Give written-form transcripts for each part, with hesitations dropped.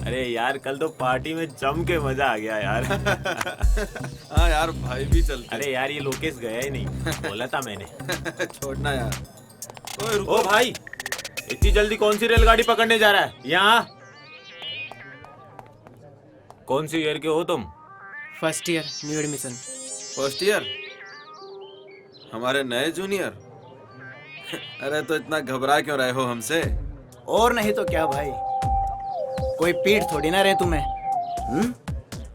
अरे यार कल तो पार्टी में जम के मजा आ गया यार। हाँ यार भाई भी चलते। अरे यार ये लोकेश गया ही नहीं, बोला था मैंने। छोड़ना यार। ओए रुको। ओ भाई, इतनी जल्दी कौन सी रेलगाड़ी पकड़ने जा रहा है? यहाँ कौन सी ईयर के हो तुम? First year, new admission. First year? हमारे नए जूनियर। अरे तो इतना घबरा क्यों रहे हो हमसे? और नहीं तो क्या भाई, कोई पीठ थोड़ी ना रहे तुम्हें।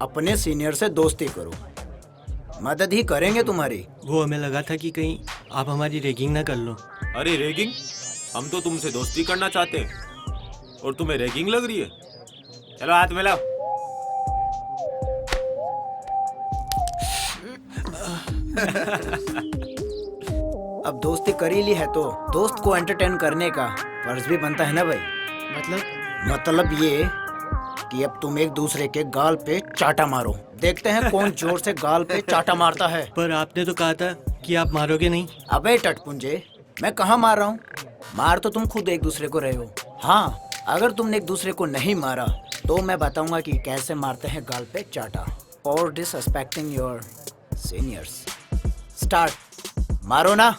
अपने सीनियर से दोस्ती करो, मदद ही करेंगे तुम्हारी। वो हमें लगा था कि कहीं आप हमारी रैगिंग ना कर लो। अरे रैगिंग? हम तो तुमसे दोस्ती करना चाहते हैं और तुम्हें रैगिंग लग रही है? चलो हाथ मिलाओ। अब दोस्ती कर ही ली है तो दोस्त को एंटरटेन करने का फर्ज भी बनता है ना भाई। मतलब ये कि अब तुम एक दूसरे के गाल पे चाटा मारो, देखते हैं कौन जोर से गाल पे चाटा मारता है। पर आपने तो कहा था कि आप मारोगे नहीं। अबे टटपुंजे, मैं कहाँ मार रहा हूँ? मार तो तुम खुद एक दूसरे को रहे हो। हाँ, अगर तुमने एक दूसरे को नहीं मारा तो मैं बताऊंगा कि कैसे मारते हैं गाल पे चाटा। और डिसरिस्पेक्टिंग योर सीनियर्स। स्टार्ट। मारो ना।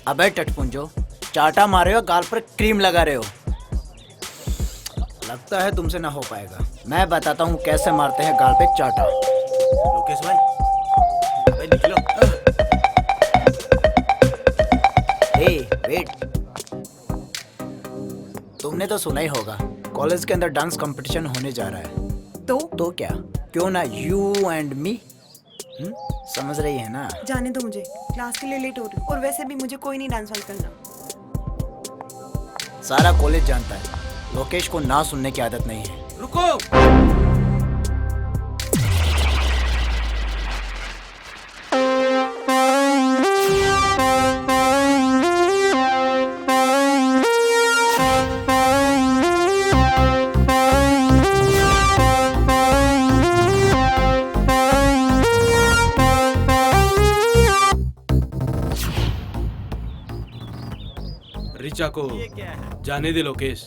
अबे टटपुंजो, चाटा मारे हो, गाल पर क्रीम लगा रहे हो। लगता है तुमसे ना हो पाएगा। मैं बताता हूँ कैसे मारते हैं गाल पे चाटा। लोकेश भाई, अबे निकलो। हे वेट, तुमने तो सुना ही होगा कॉलेज के अंदर डांस कंपटीशन होने जा रहा है। तो क्या, क्यों ना यू एंड मी? समझ रही है ना? जाने दो, मुझे क्लास के लिए लेट हो रही हूँ और वैसे भी मुझे कोई नहीं डांस वांस करना। सारा कॉलेज जानता है लोकेश को ना सुनने की आदत नहीं है। रुको। रिचा को जाने दे लोकेश।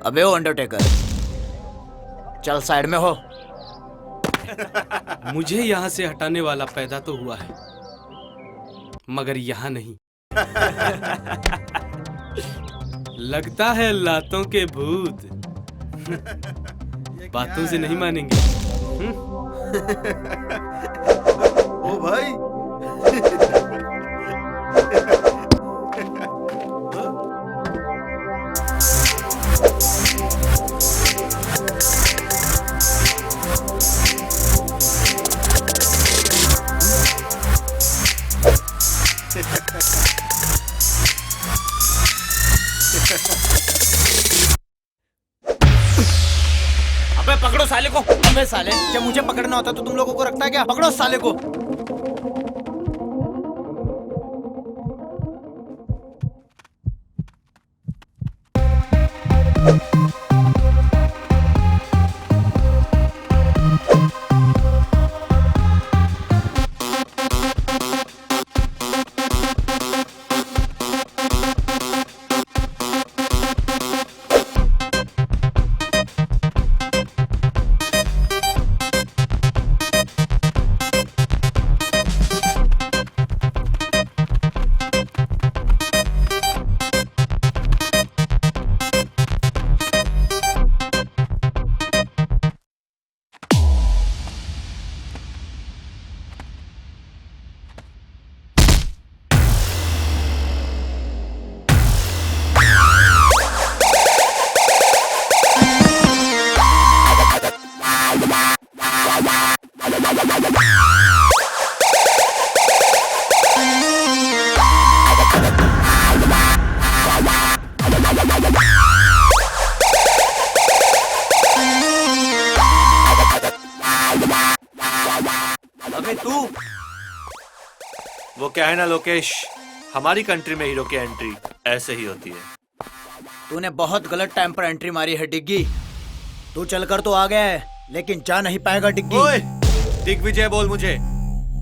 अबे ओ अंडरटेकर, चल साइड में हो। मुझे यहाँ से हटाने वाला पैदा तो हुआ है, मगर यहाँ नहीं। लगता है लातों के भूत बातों से नहीं मानेंगे। ओ भाई। अबे पकड़ो साले को। अबे साले, जब मुझे पकड़ना होता तो तुम लोगों को रखता है क्या? पकड़ो साले को। अबे तू, वो क्या है ना लोकेश, हमारी कंट्री में हीरो की एंट्री ऐसे ही होती है। तूने बहुत गलत टाइम पर एंट्री मारी है डिग्गी। तू चलकर तो आ गया है लेकिन जा नहीं पाएगा डिग्गी। ओए, दिग्विजय बोल मुझे।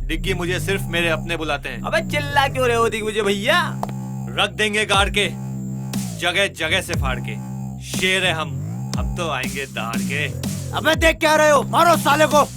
डिग्गी मुझे सिर्फ मेरे अपने बुलाते हैं। अबे चिल्ला क्यों रहे हो दिग्विजय भैया? रख देंगे गाड़ के, जगह जगह से फाड़ के। शेर है हम तो आएंगे दहाड़ के। अबे देख क्या रहे हो, मारो साले को।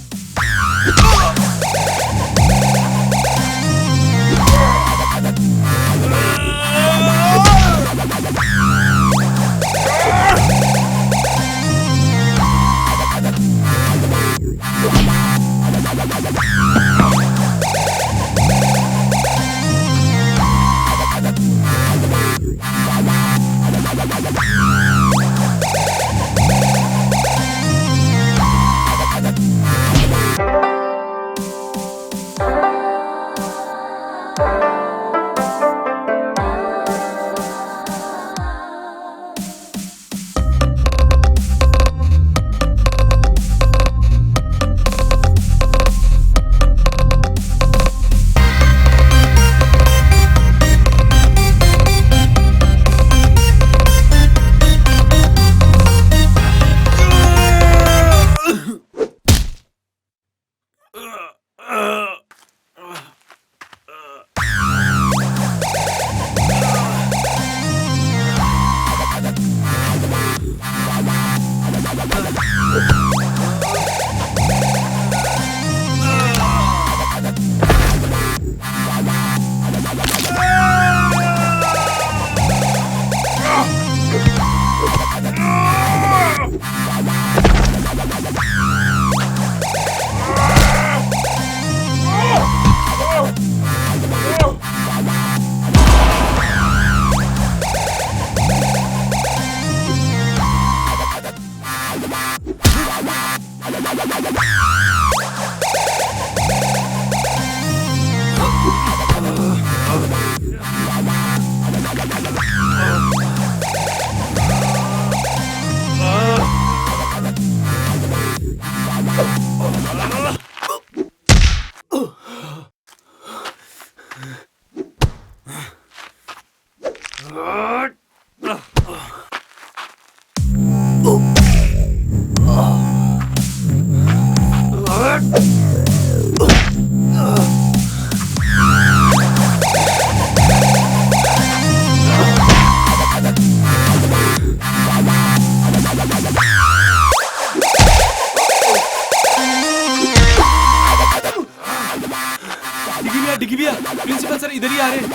डिग्गी भैया, प्रिंसिपल सर इधर ही आ रहे हैं।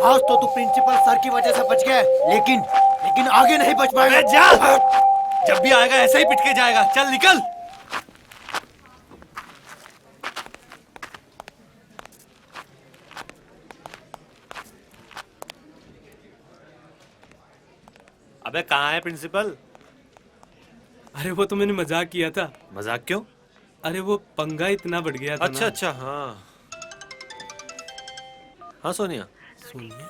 आज तो तू प्रिंसिपल सर की वजह से बच गया, लेकिन आगे नहीं बच पाएगा। जा, जब भी आएगा ऐसे ही पिट के जाएगा। चल निकल। अबे कहाँ है प्रिंसिपल? अरे वो तो मैंने मजाक किया था। मजाक क्यों? अरे वो पंगा इतना बढ़ गया था अच्छा ना। अच्छा, हाँ हाँ सोनिया। सोनिया?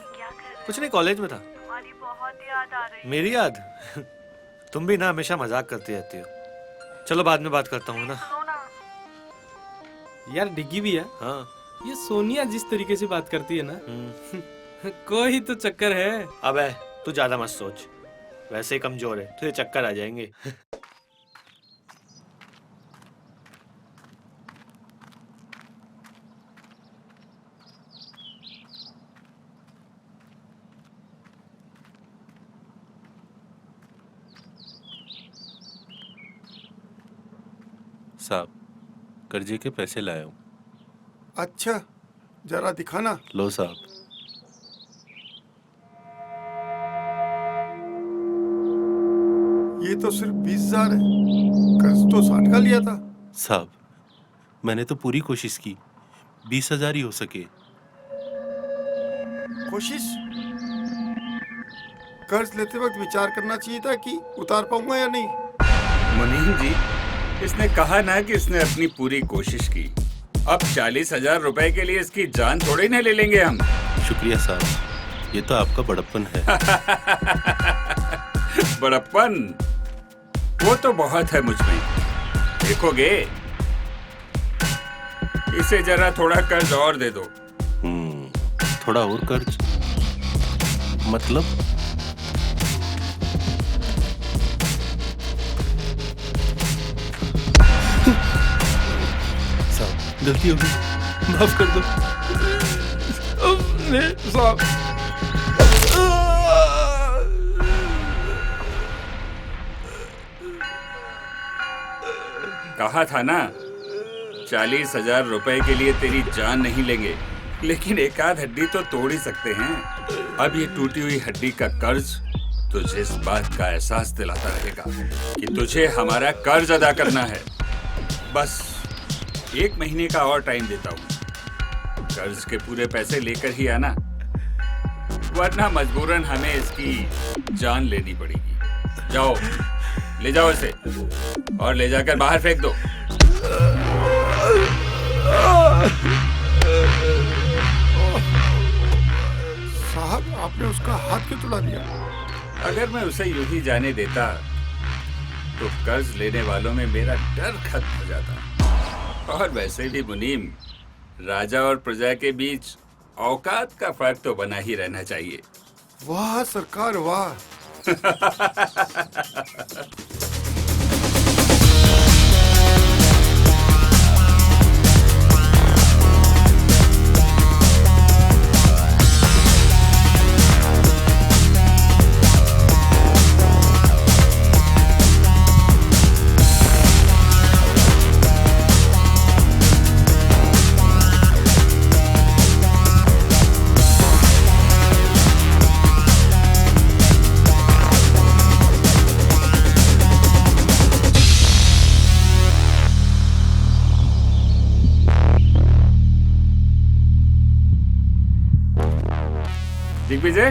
कुछ नहीं, कॉलेज में था। तुम्हारी बहुत याद आ रही है। मेरी याद? तुम भी ना हमेशा मजाक करती रहती हो। चलो बाद में बात करता हूँ ना। यार डिग्गी भैया, हाँ। ये सोनिया जिस तरीके से बात करती है ना, कोई तो चक्कर है। अबे तू ज्यादा मत सोच, वैसे ही कमजोर है, तुझे चक्कर आ जाएंगे। साहब, कर्जे के पैसे लाया हूँ। अच्छा, जरा दिखाना। लो साहब। ये तो सिर्फ 20,000 है, कर्ज तो 60 का लिया था। साहब, मैंने तो पूरी कोशिश की, 20,000 ही हो सके। कोशिश? कर्ज लेते वक्त विचार करना चाहिए था कि उतार पाऊंगा या नहीं। मुनीम जी, इसने कहा ना कि इसने अपनी पूरी कोशिश की। अब 40,000 रुपए के लिए इसकी जान थोड़ी ना ले लेंगे हम। शुक्रिया साहब, ये तो आपका बड़प्पन है। बड़प्पन? वो तो बहुत है मुझ में। देखोगे, इसे जरा थोड़ा कर्ज और दे दो। थोड़ा और कर्ज? मतलब? साहब, गलती हो गई, माफ कर दो। साहब कहा था ना, 40,000 रुपए के लिए तेरी जान नहीं लेंगे, लेकिन एक आध हड्डी तो तोड़ ही सकते हैं। अब ये टूटी हुई हड्डी का कर्ज तुझे इस बात का एहसास दिलाता रहेगा कि तुझे हमारा कर्ज अदा करना है। बस 1 महीने का और टाइम देता हूँ। कर्ज के पूरे पैसे लेकर ही आना, वरना मजबूरन हमें इसकी जान लेनी पड़ेगी। जाओ, ले जाओ इसे और ले जाकर बाहर फेंक दो। साहब, आपने उसका हाथ क्यों तोड़ा दिया? अगर मैं उसे यूं ही जाने देता तो कर्ज लेने वालों में मेरा डर खत्म हो जाता। और वैसे भी मुनीम, राजा और प्रजा के बीच औकात का फर्क तो बना ही रहना चाहिए। वाह सरकार, वाह। दिग्विजय,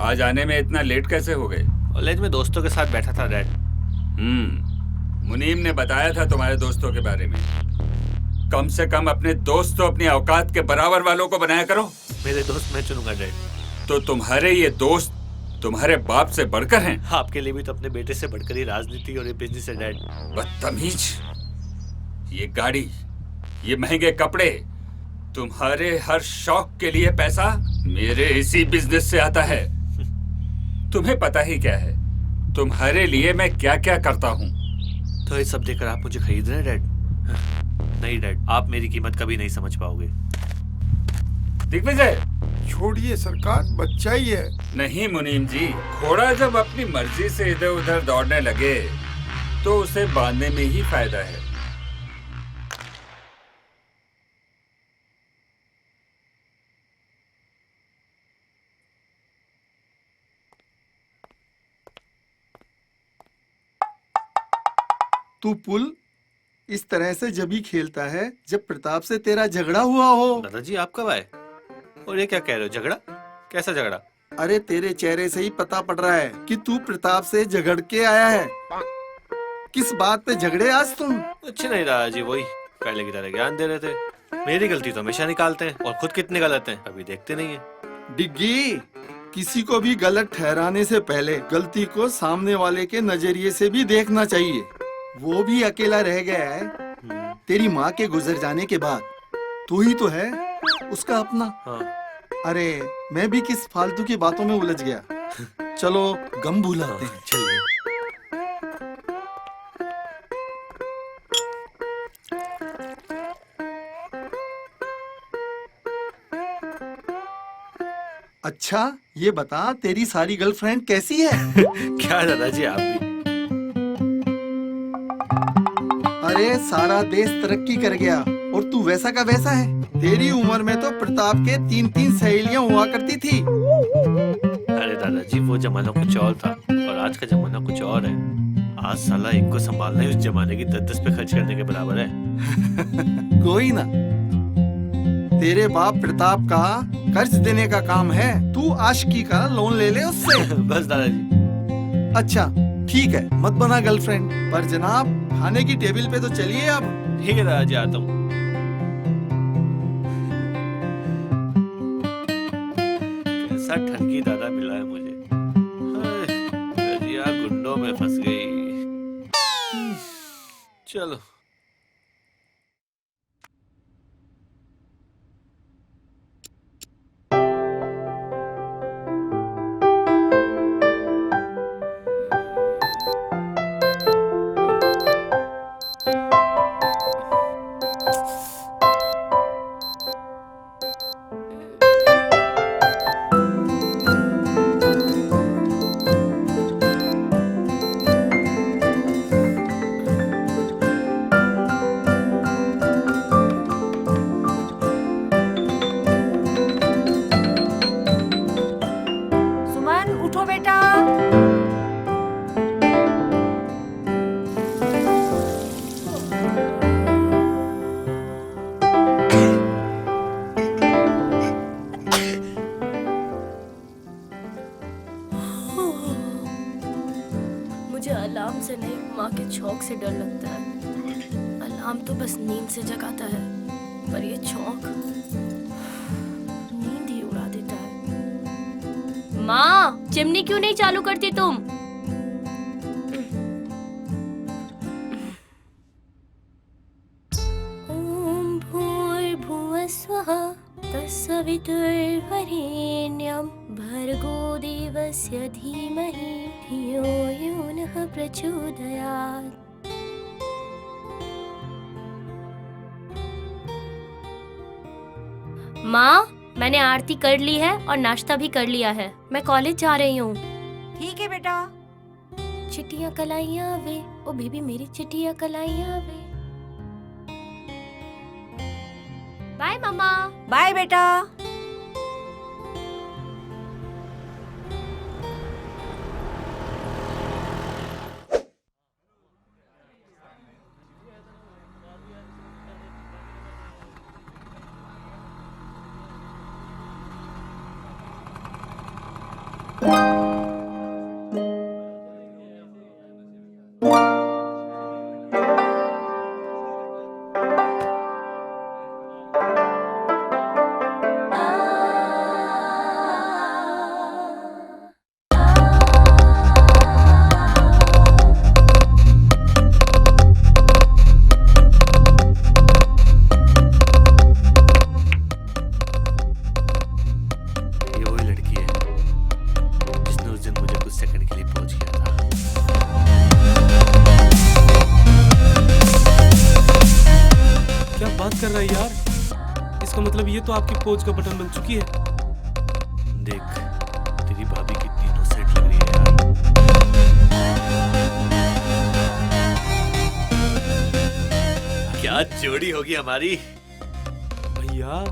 आज आने में इतना लेट कैसे हो गए? कॉलेज में दोस्तों के साथ बैठा था डैड। मुनीम ने बताया था तुम्हारे दोस्तों के बारे में। कम से कम अपने दोस्त तो अपनी औकात के बराबर वालों को बनाया करो। मेरे दोस्त मैं चुनूंगा डैड। तो तुम्हारे ये दोस्त तुम्हारे बाप से बढ़कर हैं? आपके लिए भी तो अपने बेटे से बढ़कर ही राजनीति और ये बिजनेस है डैड। बदतमीज, ये गाड़ी, ये महंगे कपड़े, तुम्हारे हर शौक के लिए पैसा मेरे इसी बिजनेस से आता है। तुम्हें पता ही क्या है तुम्हारे लिए मैं क्या क्या करता हूँ। तो ये सब देकर आप मुझे खरीद रहे हैं डैड? नहीं डैड, आप मेरी कीमत कभी नहीं समझ पाओगे। दिग्विजय, छोड़िए सरकार, बच्चा ही है। नहीं मुनीम जी, घोड़ा जब अपनी मर्जी से इधर उधर दौड़ने लगे तो उसे बांधने में ही फायदा है। तू पुल इस तरह से जब ही खेलता है जब प्रताप से तेरा झगड़ा हुआ हो। दादाजी आप कब आए? और ये क्या कह रहे हो, झगड़ा? कैसा झगड़ा? अरे तेरे चेहरे से ही पता पड़ रहा है कि तू प्रताप से झगड़ के आया है। किस बात पे झगड़े आज तुम? कुछ नहीं दादाजी, वही पहले की तरह ज्ञान दे रहे थे। मेरी गलती तो हमेशा निकालते हैं और खुद कितने गलत हैं अभी देखते नहीं है। डिग्गी, किसी को भी गलत ठहराने से पहले गलती को सामने वाले के नजरिए से भी देखना चाहिए। वो भी अकेला रह गया है तेरी माँ के गुजर जाने के बाद। तू ही तो है उसका अपना। हाँ। अरे मैं भी किस फालतू की बातों में उलझ गया। चलो गम भुलाते हैं। चलिए। अच्छा ये बता, तेरी सारी गर्लफ्रेंड कैसी है? क्या दादाजी आप भी? अरे सारा देश तरक्की कर गया और तू वैसा का वैसा है। तेरी उम्र में तो प्रताप के 3-3 सहेलियां हुआ करती थी। अरे दादाजी वो जमाना कुछ और था और आज का जमाना कुछ और है। आज साला एक को संभालना ही उस जमाने की 10-10 पे खर्च करने के बराबर है। कोई ना, तेरे बाप प्रताप का कर्ज देने का काम है। तू आशिकी का लोन ले ले उससे। बस दादाजी। अच्छा ठीक है, मत बना गर्लफ्रेंड, पर जनाब खाने की टेबल पे तो चलिए अब। ठीक है दादाजी, आता हूँ। कैसा ठगी दादा मिला है मुझे। रजिया गुंडों में फंस गई। चलो। चौक से डर लगता है। अलार्म तो बस नींद से जगाता है, पर ये चौक नींद ही उड़ा देता है। माँ, चिमनी क्यों नहीं चालू करती तुम? ओम भूर्भुवः स्वः तत्सवितुर्वरेण्यं भर्गो देवस्य धीमहि धियो यो नः प्रचोदयात्। माँ, मैंने आरती कर ली है और नाश्ता भी कर लिया है। मैं कॉलेज जा रही हूँ। ठीक है बेटा। चिट्टियाँ कलाइयाँ वे, ओ बेबी मेरी चिट्टियाँ कलाइयाँ वे। बाय मम्मा। बाय बेटा। ये वही लड़की है जिसने उस दिन मुझे कुछ सेकंड के लिए पहुंच किया था। क्या बात कर रहा है यार? इसका मतलब ये तो आपकी पोज का बटन बन चुकी है। देख, तेरी भाभी की तीनों सेट लग रही है यार। क्या जोड़ी होगी हमारी। भैया,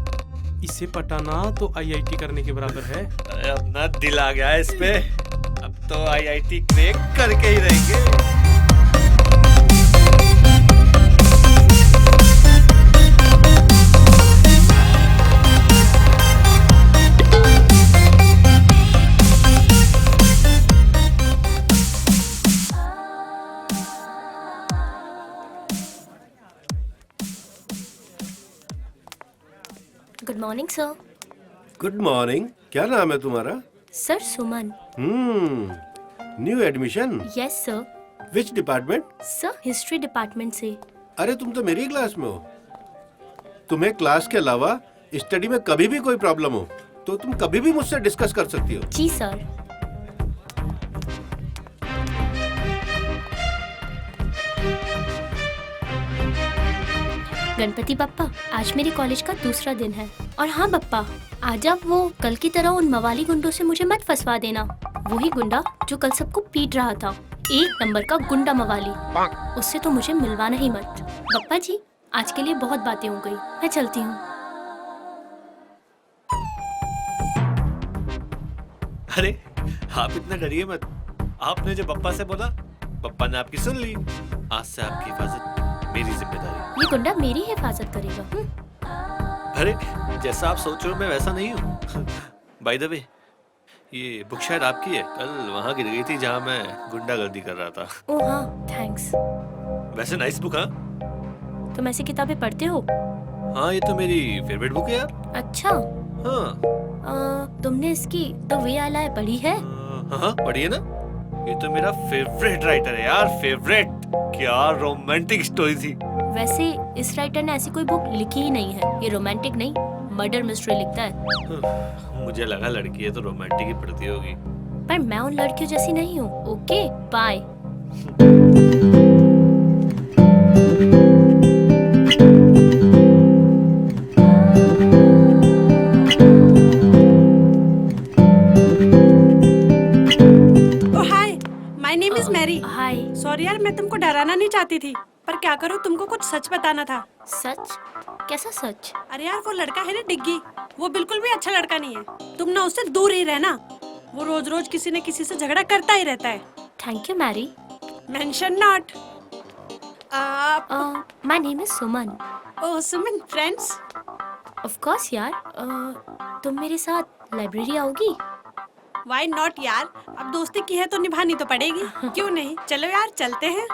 इसे पटाना तो आईआईटी करने के बराबर है। अरे अपना दिल आ गया है इस पे। अब तो आईआईटी क्रैक करके ही रहेंगे। Good morning sir. Good morning. क्या नाम है तुम्हारा? Sir Suman. New admission? Yes sir. Which department? Sir history department से। अरे तुम तो मेरी क्लास में हो। तुम्हें क्लास के अलावा स्टडी में कभी भी कोई प्रॉब्लम हो तो तुम कभी भी मुझसे डिस्कस कर सकती हो। जी सर। गणपति बप्पा, आज मेरे कॉलेज का दूसरा दिन है। और हाँ बप्पा, आज आप वो कल की तरह उन मवाली गुंडों से मुझे मत फंसवा देना। वही गुंडा जो कल सबको पीट रहा था, एक नंबर का गुंडा मवाली। उससे तो मुझे मिलवाना ही मत। बप्पा जी, आज के लिए बहुत बातें हो गई, मैं चलती हूँ। अरे आप इतना डरिए मत। आपने जो पप्पा से बोला, पप्पा ने आपकी सुन ली। आज से आपकी हिफाजत मेरी जिम्मेदारी। ये गुंडा मेरी हिफाजत करेगा। अरे जैसा आप सोच रहे हो मैं वैसा नहीं हूँ। बाय द वे, ये बुक शायद आपकी है। कल वहाँ गिर गई थी जहाँ मैं गुंडागर्दी कर रहा था। ओह हाँ, थैंक्स। वैसे नाइस बुक। हाँ, तुम ऐसी किताबें पढ़ते हो? हाँ ये तो मेरी फेवरेट बुक है यार। अच्छा। हाँ। तुमने इसकी द वे आई लाई पढ़ी है? हाँ पढ़िए ना। ये तो मेरा फेवरेट राइटर है यार, फेवरेट। क्या रोमांटिक स्टोरी थी। वैसे इस राइटर ने ऐसी कोई बुक लिखी ही नहीं है। ये रोमांटिक नहीं, मर्डर मिस्ट्री लिखता है। मुझे लगा लड़की है तो रोमांटिक ही पढ़ती होगी। पर मैं उन लड़कियों जैसी नहीं हूँ। Okay bye. हाय। सॉरी यार, मैं तुमको डराना नहीं चाहती थी, पर क्या करूँ, तुमको कुछ सच बताना था। सच? कैसा सच? अरे यार, वो लड़का है ना डिग्गी, वो बिल्कुल भी अच्छा लड़का नहीं है। तुम ना उससे दूर ही रहना। वो रोज रोज किसी न किसी से झगड़ा करता ही रहता है। Thank you Mary. Mention not. My name is Suman. Oh Suman, friends? Of course यार। तुम मेरे साथ लाइब्रेरी आओगी? Why not यार? अब दोस्ती की है तो निभानी तो पड़ेगी। क्यों नहीं? चलो यार चलते हैं।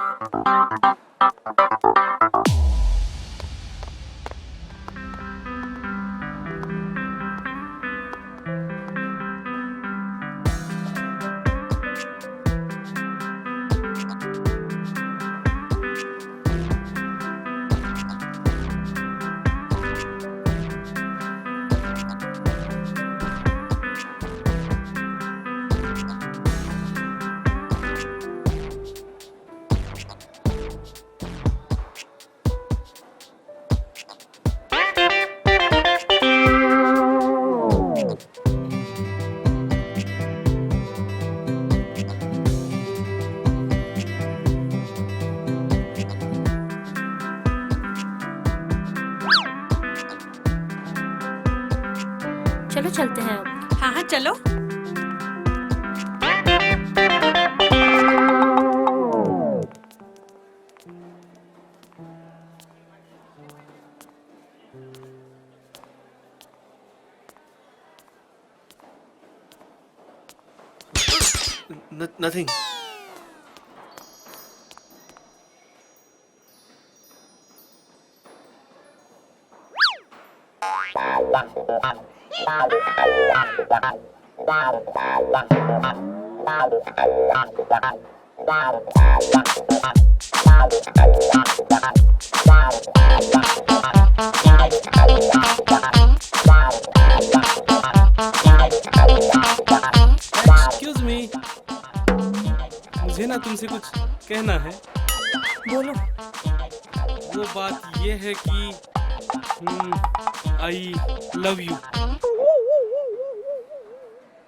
चलो चलते हैं अब। हाँ हाँ चलो। Nothing. एक्सक्यूज मी, मुझे ना तुमसे कुछ कहना है। बोलो। वो बात ये है कि आई लव यू।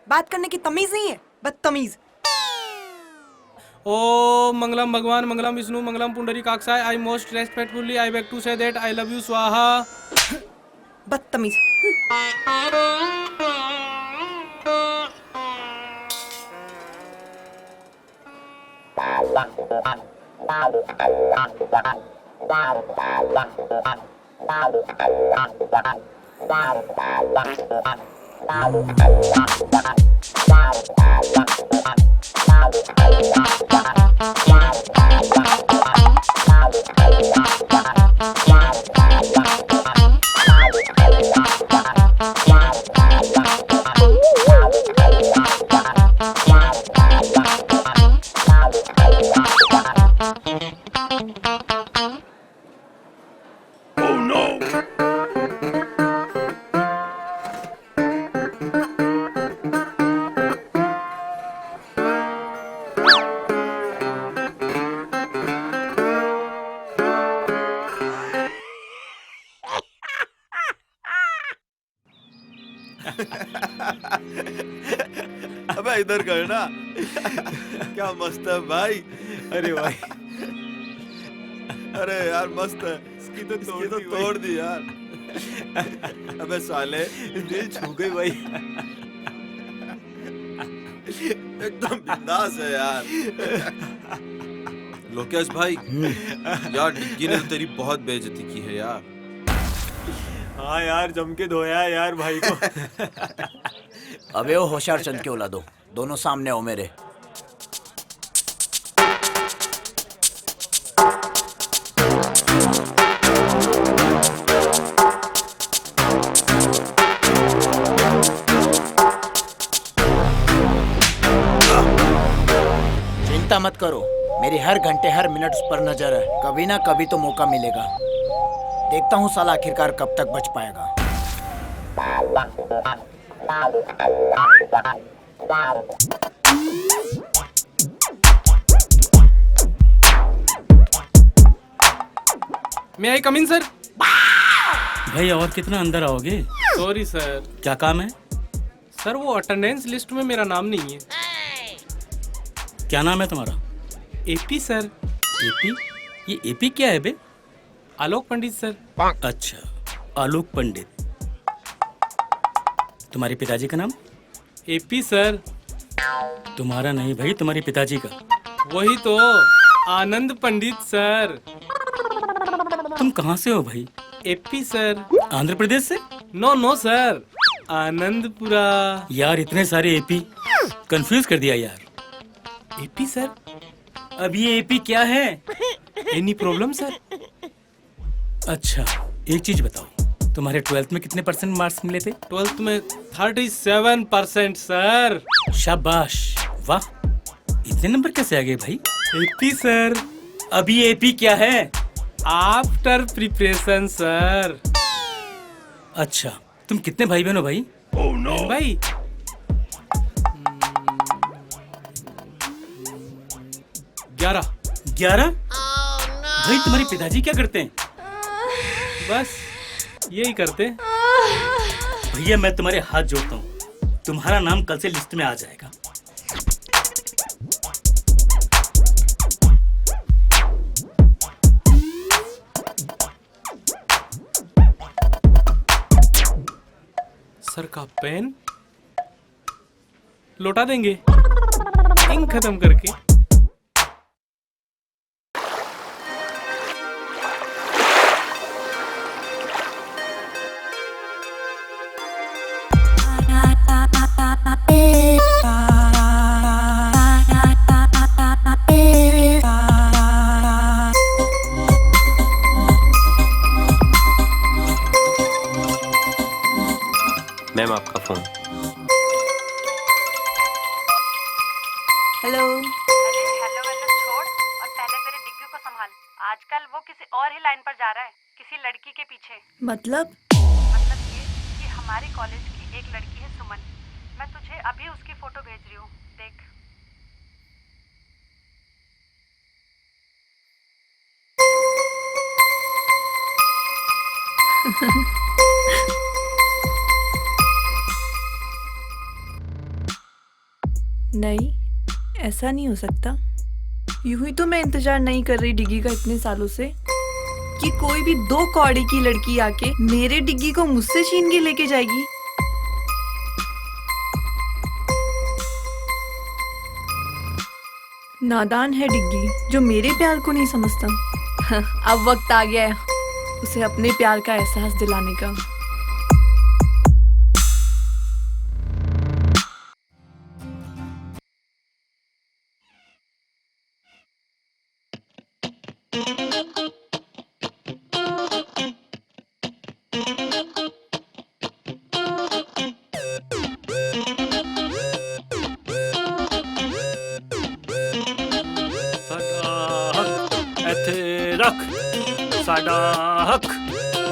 बात करने की तमीज नहीं है, बदतमीज। ओ मंगलम भगवान, मंगलम विष्णु, मंगलम पुंडरीकाक्षाय। I most respectfully I beg to say that I love you स्वाहा। बदतमीज। अबे इधर कर ना। क्या मस्त है भाई। अरे भाई, अरे यार मस्त है। इसकी तो तोड़ दी यार। अबे साले दिल छू गई भाई। एकदम बिंदास है यार। लोकेश भाई, यार डिग्गी ने तो तेरी बहुत बेइज्जती की है यार। हाँ यार, जम के धोया है यार भाई को। अबे वो होशियार चंद के औलादो, दोनों सामने हो मेरे। चिंता मत करो, मेरी हर घंटे हर मिनट उस पर नजर है। कभी ना कभी तो मौका मिलेगा। देखता हूँ साला आखिरकार कब तक बच पाएगा। मैं आई कम इन सर। भाई और कितना अंदर आओगे? Sorry sir. क्या काम है? सर वो अटेंडेंस लिस्ट में मेरा नाम नहीं है। क्या नाम है तुम्हारा? AP sir. एपी? ये एपी क्या है बे? आलोक पंडित सर। अच्छा, आलोक पंडित। तुम्हारे पिताजी का नाम? AP sir. तुम्हारा नहीं भाई, तुम्हारे पिताजी का। वही तो, आनंद पंडित सर। तुम कहाँ से हो भाई? AP sir. आंध्र प्रदेश से? No no sir, Anandpura. यार इतने सारे एपी, कंफ्यूज कर दिया यार। AP sir. अब ये एपी क्या है? Any problem sir? अच्छा, एक चीज बताओ, तुम्हारे 12th में कितने % मार्क्स मिले थे? 12th में 37% सर। शाबाश, वाह, इतने नंबर कैसे आ गए भाई? AP sir. अभी एपी क्या है? After preparation sir. अच्छा, तुम कितने भाई बहन हो भाई? ओह नो भाई, 11। 11? भाई तुम्हारे पिताजी क्या करते हैं? बस यही करते। भैया मैं तुम्हारे हाथ जोड़ता हूँ, तुम्हारा नाम कल से लिस्ट में आ जाएगा। सर का पेन लौटा देंगे इंक खत्म करके। मैम आपका फोन। हेलो। अरे हेलो वेलो छोड़ और पहले मेरे डिग्गी को संभाल। आजकल वो किसी और ही लाइन पर जा रहा है, किसी लड़की के पीछे। मतलब ये कि हमारे कॉलेज की एक लड़की है सुमन, मैं तुझे अभी उसकी फोटो भेज रही हूँ, देख। नहीं, ऐसा नहीं हो सकता। यूं ही तो मैं इंतजार नहीं कर रही डिग्गी का इतने सालों से कि कोई भी 2 कौड़ी की लड़की आके मेरे डिग्गी को मुझसे छीन के लेके जाएगी। नादान है डिग्गी जो मेरे प्यार को नहीं समझता। अब वक्त आ गया है उसे अपने प्यार का एहसास दिलाने का। साडा हक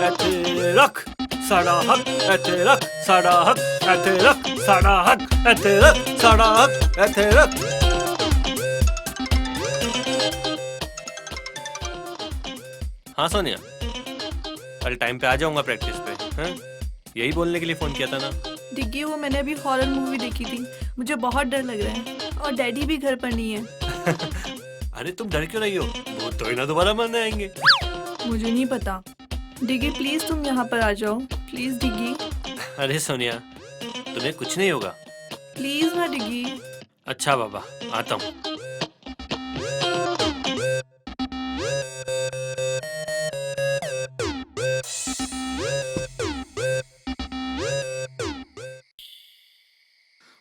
ऐथे रख, साडा हक ऐथे रख, साडा हक ऐथे रख, साडा हक ऐथे रख, साडा हक ऐथे रख। हाँ सोनिया, कल टाइम पे आ जाऊंगा प्रैक्टिस पे। हाँ, यही बोलने के लिए फोन किया था ना। डिग्गी वो मैंने अभी हॉरर मूवी देखी थी, मुझे बहुत डर लग रहा है और डैडी भी घर पर नहीं है। अरे तुम डर क्यों रही हो, वो तो ही ना दोबारा मरने आएंगे। मुझे नहीं पता। डिग्गी प्लीज तुम यहाँ पर आ जाओ, प्लीज डिग्गी। अरे सोनिया, तुम्हें कुछ नहीं होगा। प्लीज ना डिग्गी। अच्छा बाबा, आता हूँ।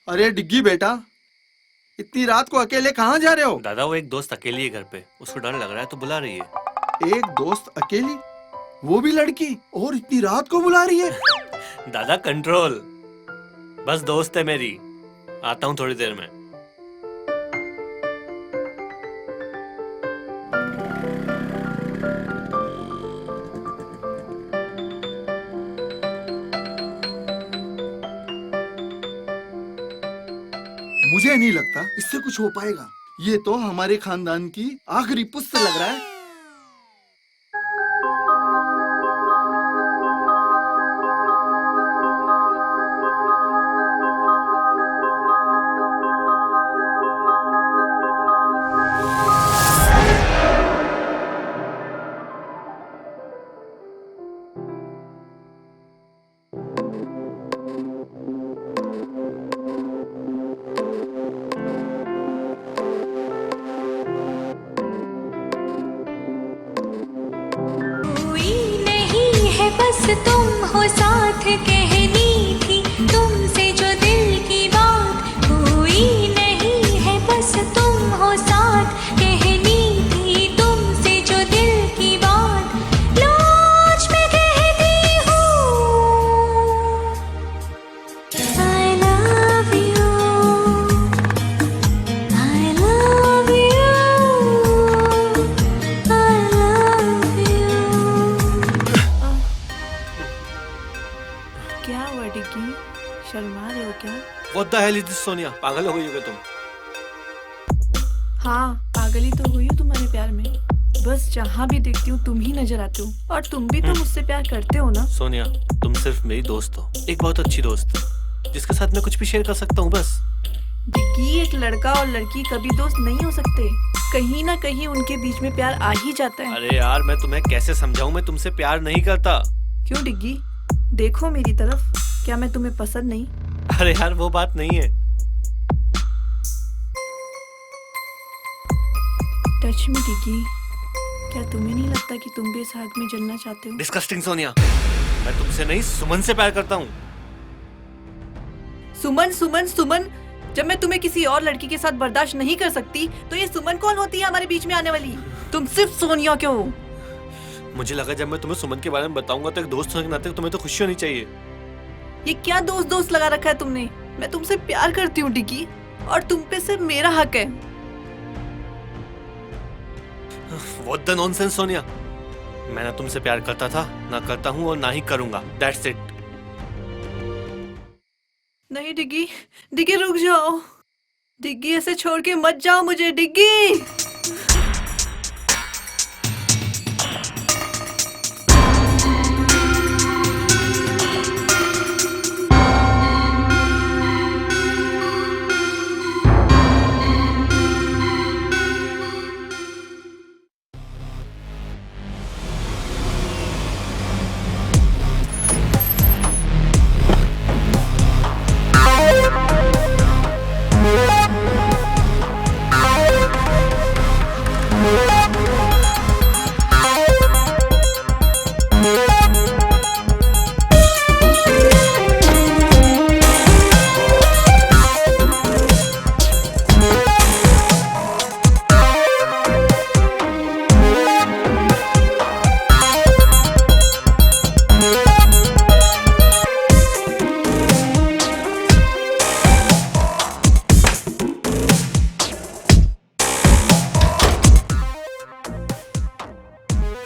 अरे डिग्गी बेटा, इतनी रात को अकेले कहाँ जा रहे हो? दादा वो एक दोस्त अकेली है घर पे, उसको डर लग रहा है तो बुला रही है। एक दोस्त अकेली, वो भी लड़की, और इतनी रात को बुला रही है? दादा कंट्रोल, बस दोस्त है मेरी, आता हूँ थोड़ी देर में। मुझे नहीं लगता इससे कुछ हो पाएगा। ये तो हमारे खानदान की आखिरी पुस्त लग रहा है। बस तुम हो साथ, कहनी थी तुमसे जो दिल की बात, हुई What the hell is this, Sonia? पागल हो गई हो क्या तुम? हाँ, पागल ही तो हुई हूँ तुम्हारे प्यार में। बस जहाँ भी देखती हूँ तुम ही नजर आते हो, और तुम भी तो मुझसे प्यार करते हो ना? सोनिया, तुम सिर्फ मेरी दोस्त हो, एक बहुत अच्छी दोस्त, जिसके साथ मैं कुछ भी शेयर कर सकता हूँ बस। डिग्गी, एक लड़का और लड़की कभी दोस्त नहीं हो सकते। कहीं ना कहीं उनके बीच में प्यार आ ही जाता है। अरे यार, मैं तुम्हें कैसे समझाऊं, मैं तुमसे प्यार नहीं करता। क्यों डिग्गी? देखो मेरी तरफ, क्या मैं तुम्हें पसंद नहीं? अरे यार, वो बात नहीं है। टच मी डिग्गी, क्या तुम्हें नहीं लगता कि तुम भी इस आग में जलना चाहते हो? डिस्कस्टिंग सोनिया, मैं तुमसे नहीं सुमन से प्यार करता हूँ। सुमन सुमन सुमन, जब मैं तुम्हें किसी और लड़की के साथ बर्दाश्त नहीं कर सकती, तो ये सुमन कौन होती है हमारे बीच में आने वाली? तुम सिर्फ सोनिया क्यों हो? मुझे लगा जब मैं तुम्हें सुमन के बारे में बताऊंगा तो एक दोस्त होने के नाते तुम्हें तो खुशी होनी चाहिए। ये क्या दोस्त दोस्त लगा रखा है तुमने? मैं तुमसे प्यार करती हूँ डिग्गी, और तुम पे सिर्फ मेरा हक है। What the nonsense, Sonia? मैं ना तुमसे प्यार करता था, ना करता हूँ और ना ही करूंगा। That's it. नहीं डिग्गी, डिग्गी रुक जाओ। डिग्गी, ऐसे छोड़ के मत जाओ मुझे डिग्गी।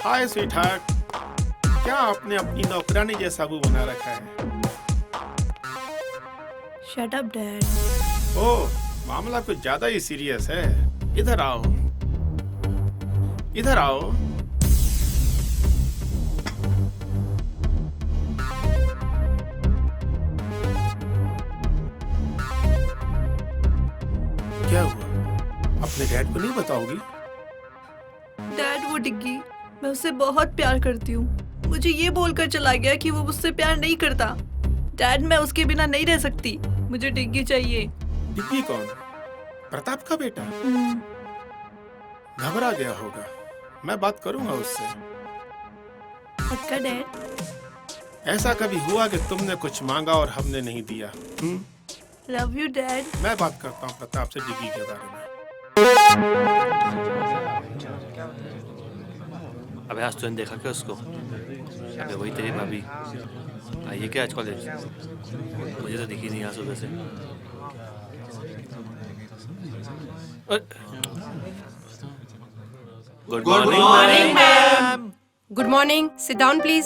हाय स्वीटहार्ट, क्या आपने अपनी नौकरानी जैसा मुंह बना रखा है? Shut up dad. ओह, मामला कुछ ज्यादा ही सीरियस है। इधर आओ, इधर आओ। क्या हुआ? अपने डैड को नहीं बताओगी? डैड, वो डिग्गी, मैं उससे बहुत प्यार करती हूँ। मुझे ये बोलकर चला गया कि वो मुझसे प्यार नहीं करता। डैड, मैं उसके बिना नहीं रह सकती। मुझे डिग्गी चाहिए। डिग्गी कौन? प्रताप का बेटा? घबरा गया होगा। मैं बात करूंगा उससे। पक्का डैड? ऐसा कभी हुआ कि तुमने कुछ मांगा और हमने नहीं दिया? Love you dad. मैं बात करता हूँ प्रताप से डिग्गी के बारे में। अबे आज तूने देखा क्या उसको? अबे वही तेरी भाभी आई है क्या आज कॉलेज? मुझे तो दिखी नहीं आज सुबह से। Good morning ma'am. Good morning, sit down please.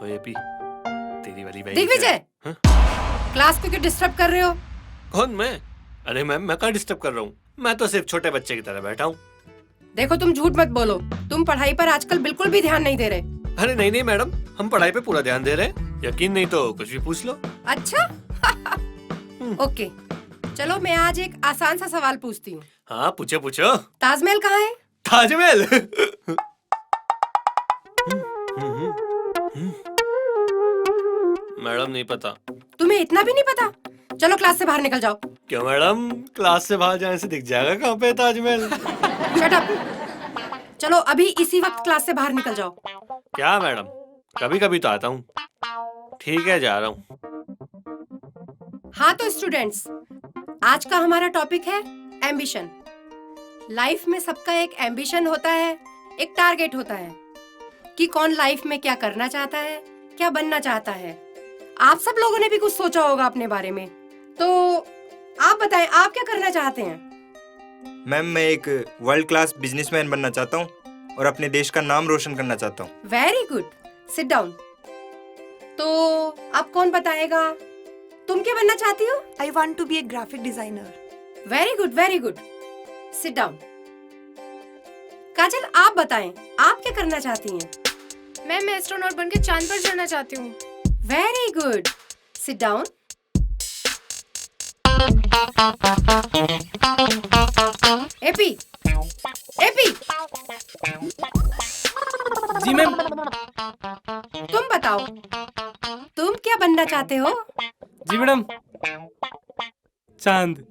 ओए पी, तेरी वाली बहन। दिग्विजय, क्लास को क्यों डिस्टर्ब कर रहे हो? कौन मैं? अरे मैम, मैं कहाँ डिस्टर्ब कर रहा हूँ? मैं तो सिर्फ छोटे बच्चे की तरह बैठा हूँ। देखो, तुम झूठ मत बोलो। तुम पढ़ाई पर आजकल बिल्कुल भी ध्यान नहीं दे रहे। अरे नहीं नहीं मैडम, हम पढ़ाई पे पूरा ध्यान दे रहे हैं। यकीन नहीं तो कुछ भी पूछ लो। अच्छा ओके, चलो मैं आज एक आसान सा सवाल पूछती हूँ। हाँ पूछो पूछो। ताजमहल कहाँ है? ताजमहल? मैडम नहीं पता। तुम्हें इतना भी नहीं पता? चलो क्लास से बाहर निकल जाओ। क्यों मैडम, क्लास से बाहर जाने से दिख जाएगा कहाँ पे ताजमहल? Shut up. चलो अभी इसी वक्त क्लास से बाहर निकल जाओ। क्या मैडम, कभी कभी तो आता हूँ। ठीक है, जा रहा हूँ। हाँ तो स्टूडेंट्स, आज का हमारा टॉपिक है एम्बिशन। लाइफ में सबका एक एम्बिशन होता है, एक टारगेट होता है कि कौन लाइफ में क्या करना चाहता है, क्या बनना चाहता है। आप सब लोगों ने भी कुछ सोचा होगा अपने बारे में, तो आप बताएं, आप क्या करना चाहते हैं? मैम, मैं एक वर्ल्ड क्लास बिजनेसमैन बनना चाहता हूँ और अपने देश का नाम रोशन करना चाहता हूँ। Very good, sit down. तो अब कौन बताएगा, तुम क्या बनना चाहती हो? I want to be a graphic designer. Very good, very good, sit down. Kajal, आप बताएं, आप क्या करना चाहती हैं? मैं एस्ट्रोनॉट बनके चांद पर चढ़ना चाहती हूँ। Very good, sit down. एपी, एपी, जी मैम। तुम बताओ, तुम क्या बनना चाहते हो? जी मैडम, चांद।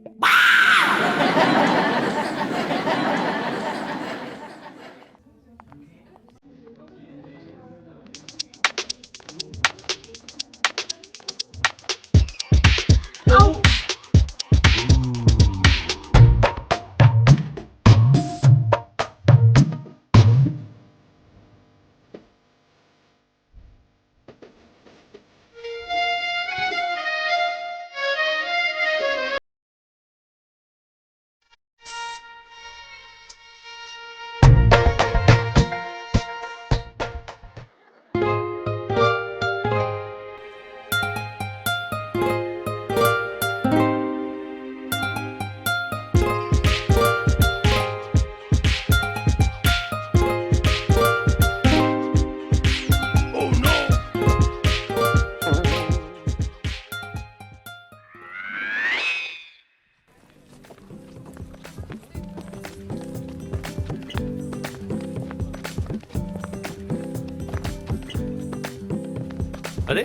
अरे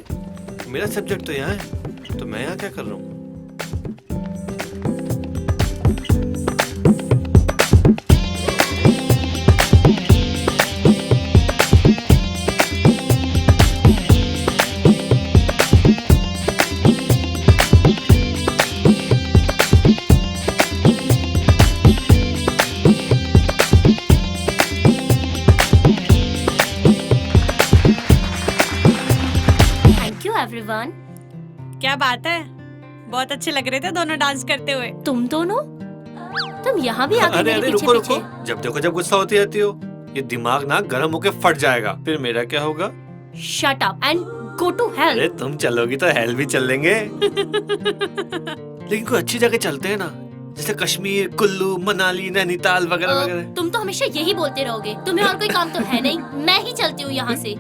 मेरा सब्जेक्ट तो यहाँ है, तो मैं यहाँ क्या कर रहा हूँ? एवरीवन। क्या बात है, बहुत अच्छे लग रहे थे दोनों डांस करते हुए। तुम दोनों, तुम यहाँ भी आगे अरे मेरे अरे पीछे रुको पीछे। रुको, जब देखो जब गुस्सा होती रहती हो, ये दिमाग ना गर्म होके फट जाएगा, फिर मेरा क्या होगा? Shut up and go to hell. अरे तुम चलोगी तो हेल भी चल लेंगे। लेकिन कोई अच्छी जगह चलते हैं ना, जैसे कश्मीर, कुल्लू, मनाली, नैनीताल वगैरह वगैरह। तुम तो हमेशा यही बोलते रहोगे, तुम्हें और कोई काम तो है नहीं। मैं ही चलती हूँ यहाँ से।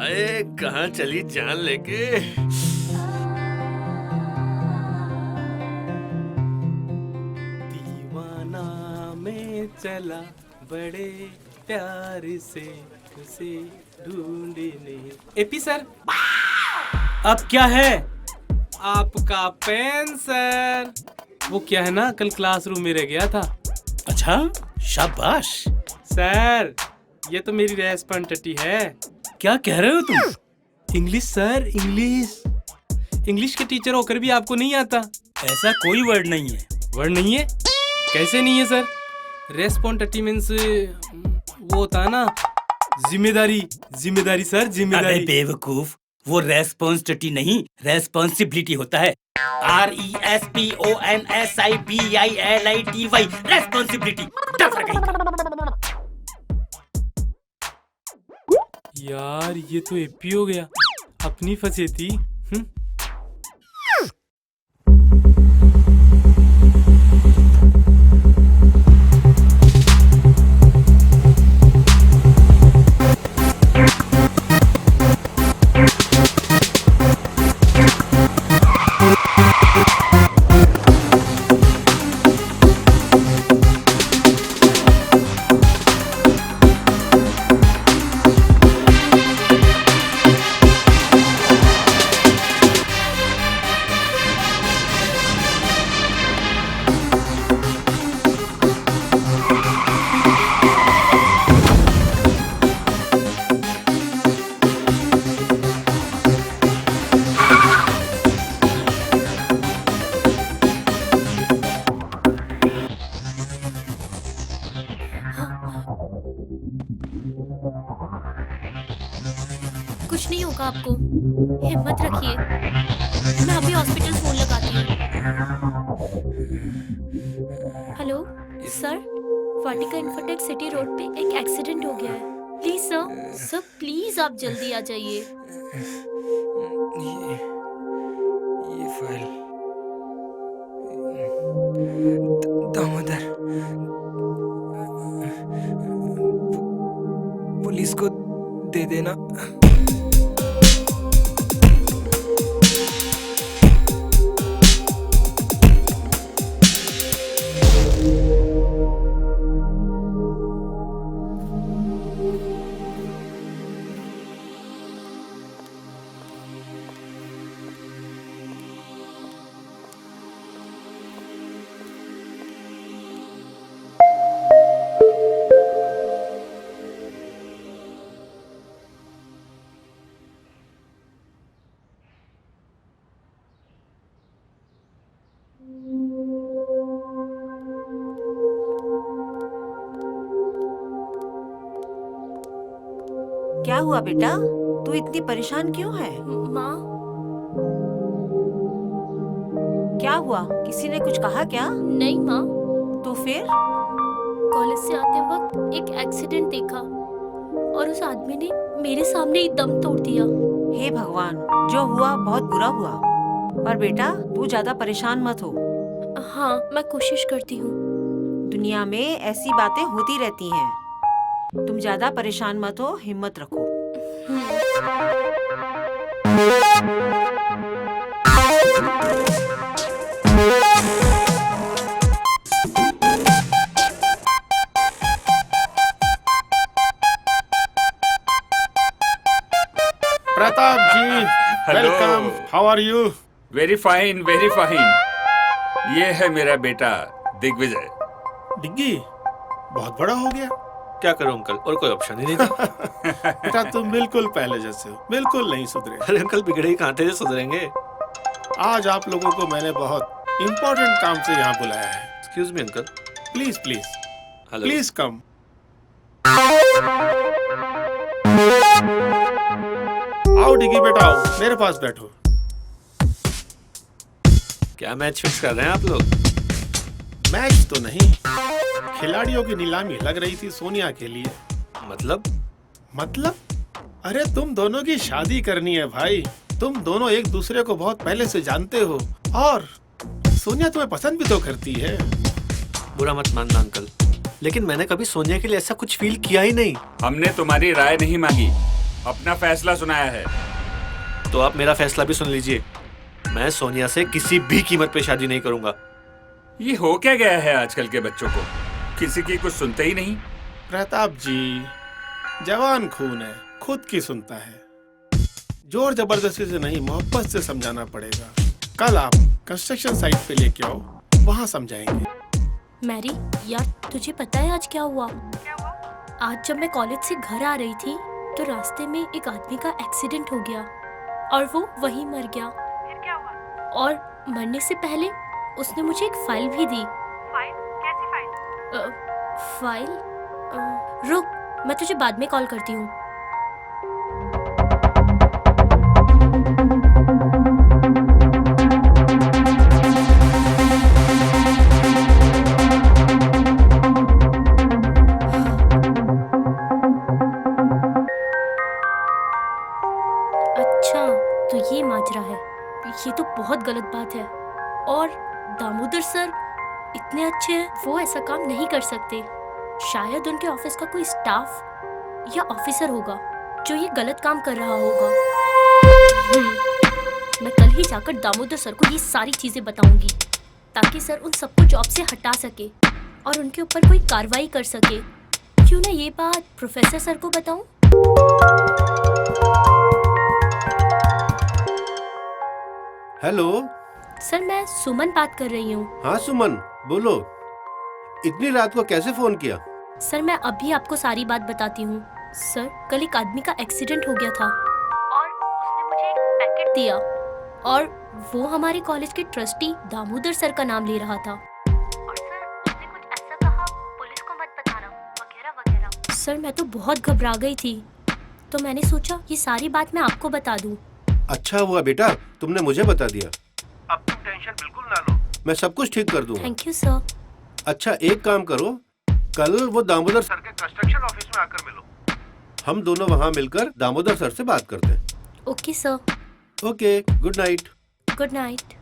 अरे कहाँ चली जान लेके? दीवाना में चला बड़े प्यार से उसे ढूंढने। एपी सर, अब क्या है? आपका पेन सर। वो क्या है ना, कल क्लासरूम में रह गया था। अच्छा, शाबाश। सर ये तो मेरी रेस्पॉन्सिबिलिटी है। क्या कह रहे हो तुम? English sir, English. इंग्लिश के टीचर होकर भी आपको नहीं आता? ऐसा कोई वर्ड नहीं है। वर्ड नहीं है? कैसे नहीं है सर? रेस्पॉन्सिबिलिटी मींस वो होता है ना, जिम्मेदारी। जिम्मेदारी सर, जिम्मेदारी। अबे बेवकूफ, वो रेस्पॉन्सिबिलिटी नहीं, रेस्पॉन्सिबिलिटी होता है। RESPONSIBILITY, responsibility. यार ये तो एपी हो गया, अपनी फंसे थी। कुछ नहीं होगा आपको, हिम्मत रखिए। मैं अभी हॉस्पिटल फोन लगाती हूँ। हेलो सर, वाटिका इन्फोटेक सिटी रोड पे एक एक्सीडेंट हो गया है। प्लीज सर, सर प्लीज आप जल्दी आ जाइए। ये फाइल दामोदर, पुलिस को दे देना। क्या हुआ बेटा, तू इतनी परेशान क्यों है? माँ, क्या हुआ, किसी ने कुछ कहा क्या? नहीं माँ। तो फिर? कॉलेज से आते वक्त एक एक्सीडेंट देखा और उस आदमी ने मेरे सामने ही दम तोड़ दिया। हे भगवान, जो हुआ बहुत बुरा हुआ, पर बेटा तू ज्यादा परेशान मत हो। हाँ, मैं कोशिश करती हूँ। दुनिया में ऐसी बातें होती रहती हैं। तुम ज्यादा परेशान मत हो, हिम्मत रखो। Pratap ji, welcome. How are you? Very fine, very fine. ये है मेरा बेटा दिग्विजय। डिग्गी बहुत बड़ा हो गया। क्या करूं अंकल, और कोई ऑप्शन ही नहीं था। बेटा तुम बिल्कुल पहले जैसे हो, बिल्कुल नहीं सुधरे। अरे अंकल, बिगड़े ही कहां थे जो सुधरेंगे। आज आप लोगों को मैंने बहुत इम्पोर्टेंट काम से यहाँ बुलाया है। Excuse me uncle. Please please hello. Please come. आओ डिग्गी बेटा, आओ मेरे पास बैठो। क्या मैच फिक्स कर रहे हैं आप लोग? मैच तो नहीं, खिलाड़ियों की नीलामी लग रही थी सोनिया के लिए। मतलब? अरे तुम दोनों की शादी करनी है भाई। तुम दोनों एक दूसरे को बहुत पहले से जानते हो और सोनिया तुम्हें पसंद भी तो करती है। बुरा मत मानना अंकल, लेकिन मैंने कभी सोनिया के लिए ऐसा कुछ फील किया ही नहीं। हमने तुम्हारी राय नहीं मांगी, अपना फैसला सुनाया है। तो आप मेरा फैसला भी सुन लीजिए। मैं सोनिया से किसी भी कीमत पे शादी नहीं करूंगा। ये हो क्या गया है आजकल के बच्चों को, किसी की कुछ सुनते ही नहीं। प्रताप जी, जवान खून है, खुद की सुनता है। जोर जबरदस्ती से नहीं, मोहब्बत से समझाना पड़ेगा। कल आप कंस्ट्रक्शन साइट पे लेके आओ, वहाँ समझाएंगे। मैरी यार, तुझे पता है आज क्या हुआ? आज जब मैं कॉलेज से घर आ रही थी तो रास्ते में एक आदमी का एक्सीडेंट हो गया और वो वहीं मर गया। फिर क्या हुआ? और मरने से पहले उसने मुझे एक फाइल भी दी। फाइल? कैसी फाइल? फाइल? रुक, मैं तुझे बाद में कॉल करती हूँ। अच्छा, तो ये माजरा है। ये तो बहुत गलत बात है। और दामोदर सर इतने अच्छे हैं, वो ऐसा काम नहीं कर सकते। शायद उनके ऑफिस का कोई स्टाफ या ऑफिसर होगा जो ये गलत काम कर रहा होगा। मैं कल ही जाकर दामोदर सर को ये सारी चीजें बताऊंगी ताकि सर उन सबको जॉब से हटा सके और उनके ऊपर कोई कार्रवाई कर सके। क्यों ना ये बात प्रोफेसर सर को बताऊं? हेलो सर, मैं सुमन बात कर रही हूँ। हाँ सुमन, बोलो। इतनी रात को कैसे फोन किया? सर, मैं अभी आपको सारी बात बताती हूँ। सर, कल एक आदमी का एक्सीडेंट हो गया था और उसने मुझे एक पैकेट दिया और वो हमारे कॉलेज के ट्रस्टी दामोदर सर का नाम ले रहा था। और सर, उसने कुछ ऐसा कहा, पुलिस को मत बताना वगैरह वगैरह। सर, मैं तो बहुत घबरा गई थी, तो मैंने सोचा ये सारी बात मैं आपको बता दूं। अच्छा हुआ बेटा, तुमने मुझे बता दिया। अब तुम टेंशन बिल्कुल ना लो, मैं सब कुछ ठीक कर दूंगा। Thank you sir. अच्छा एक काम करो, कल वो दामोदर सर के कंस्ट्रक्शन ऑफिस में आकर मिलो। हम दोनों वहाँ मिलकर दामोदर सर से बात करते हैं। Okay sir. Okay, good night. Good night.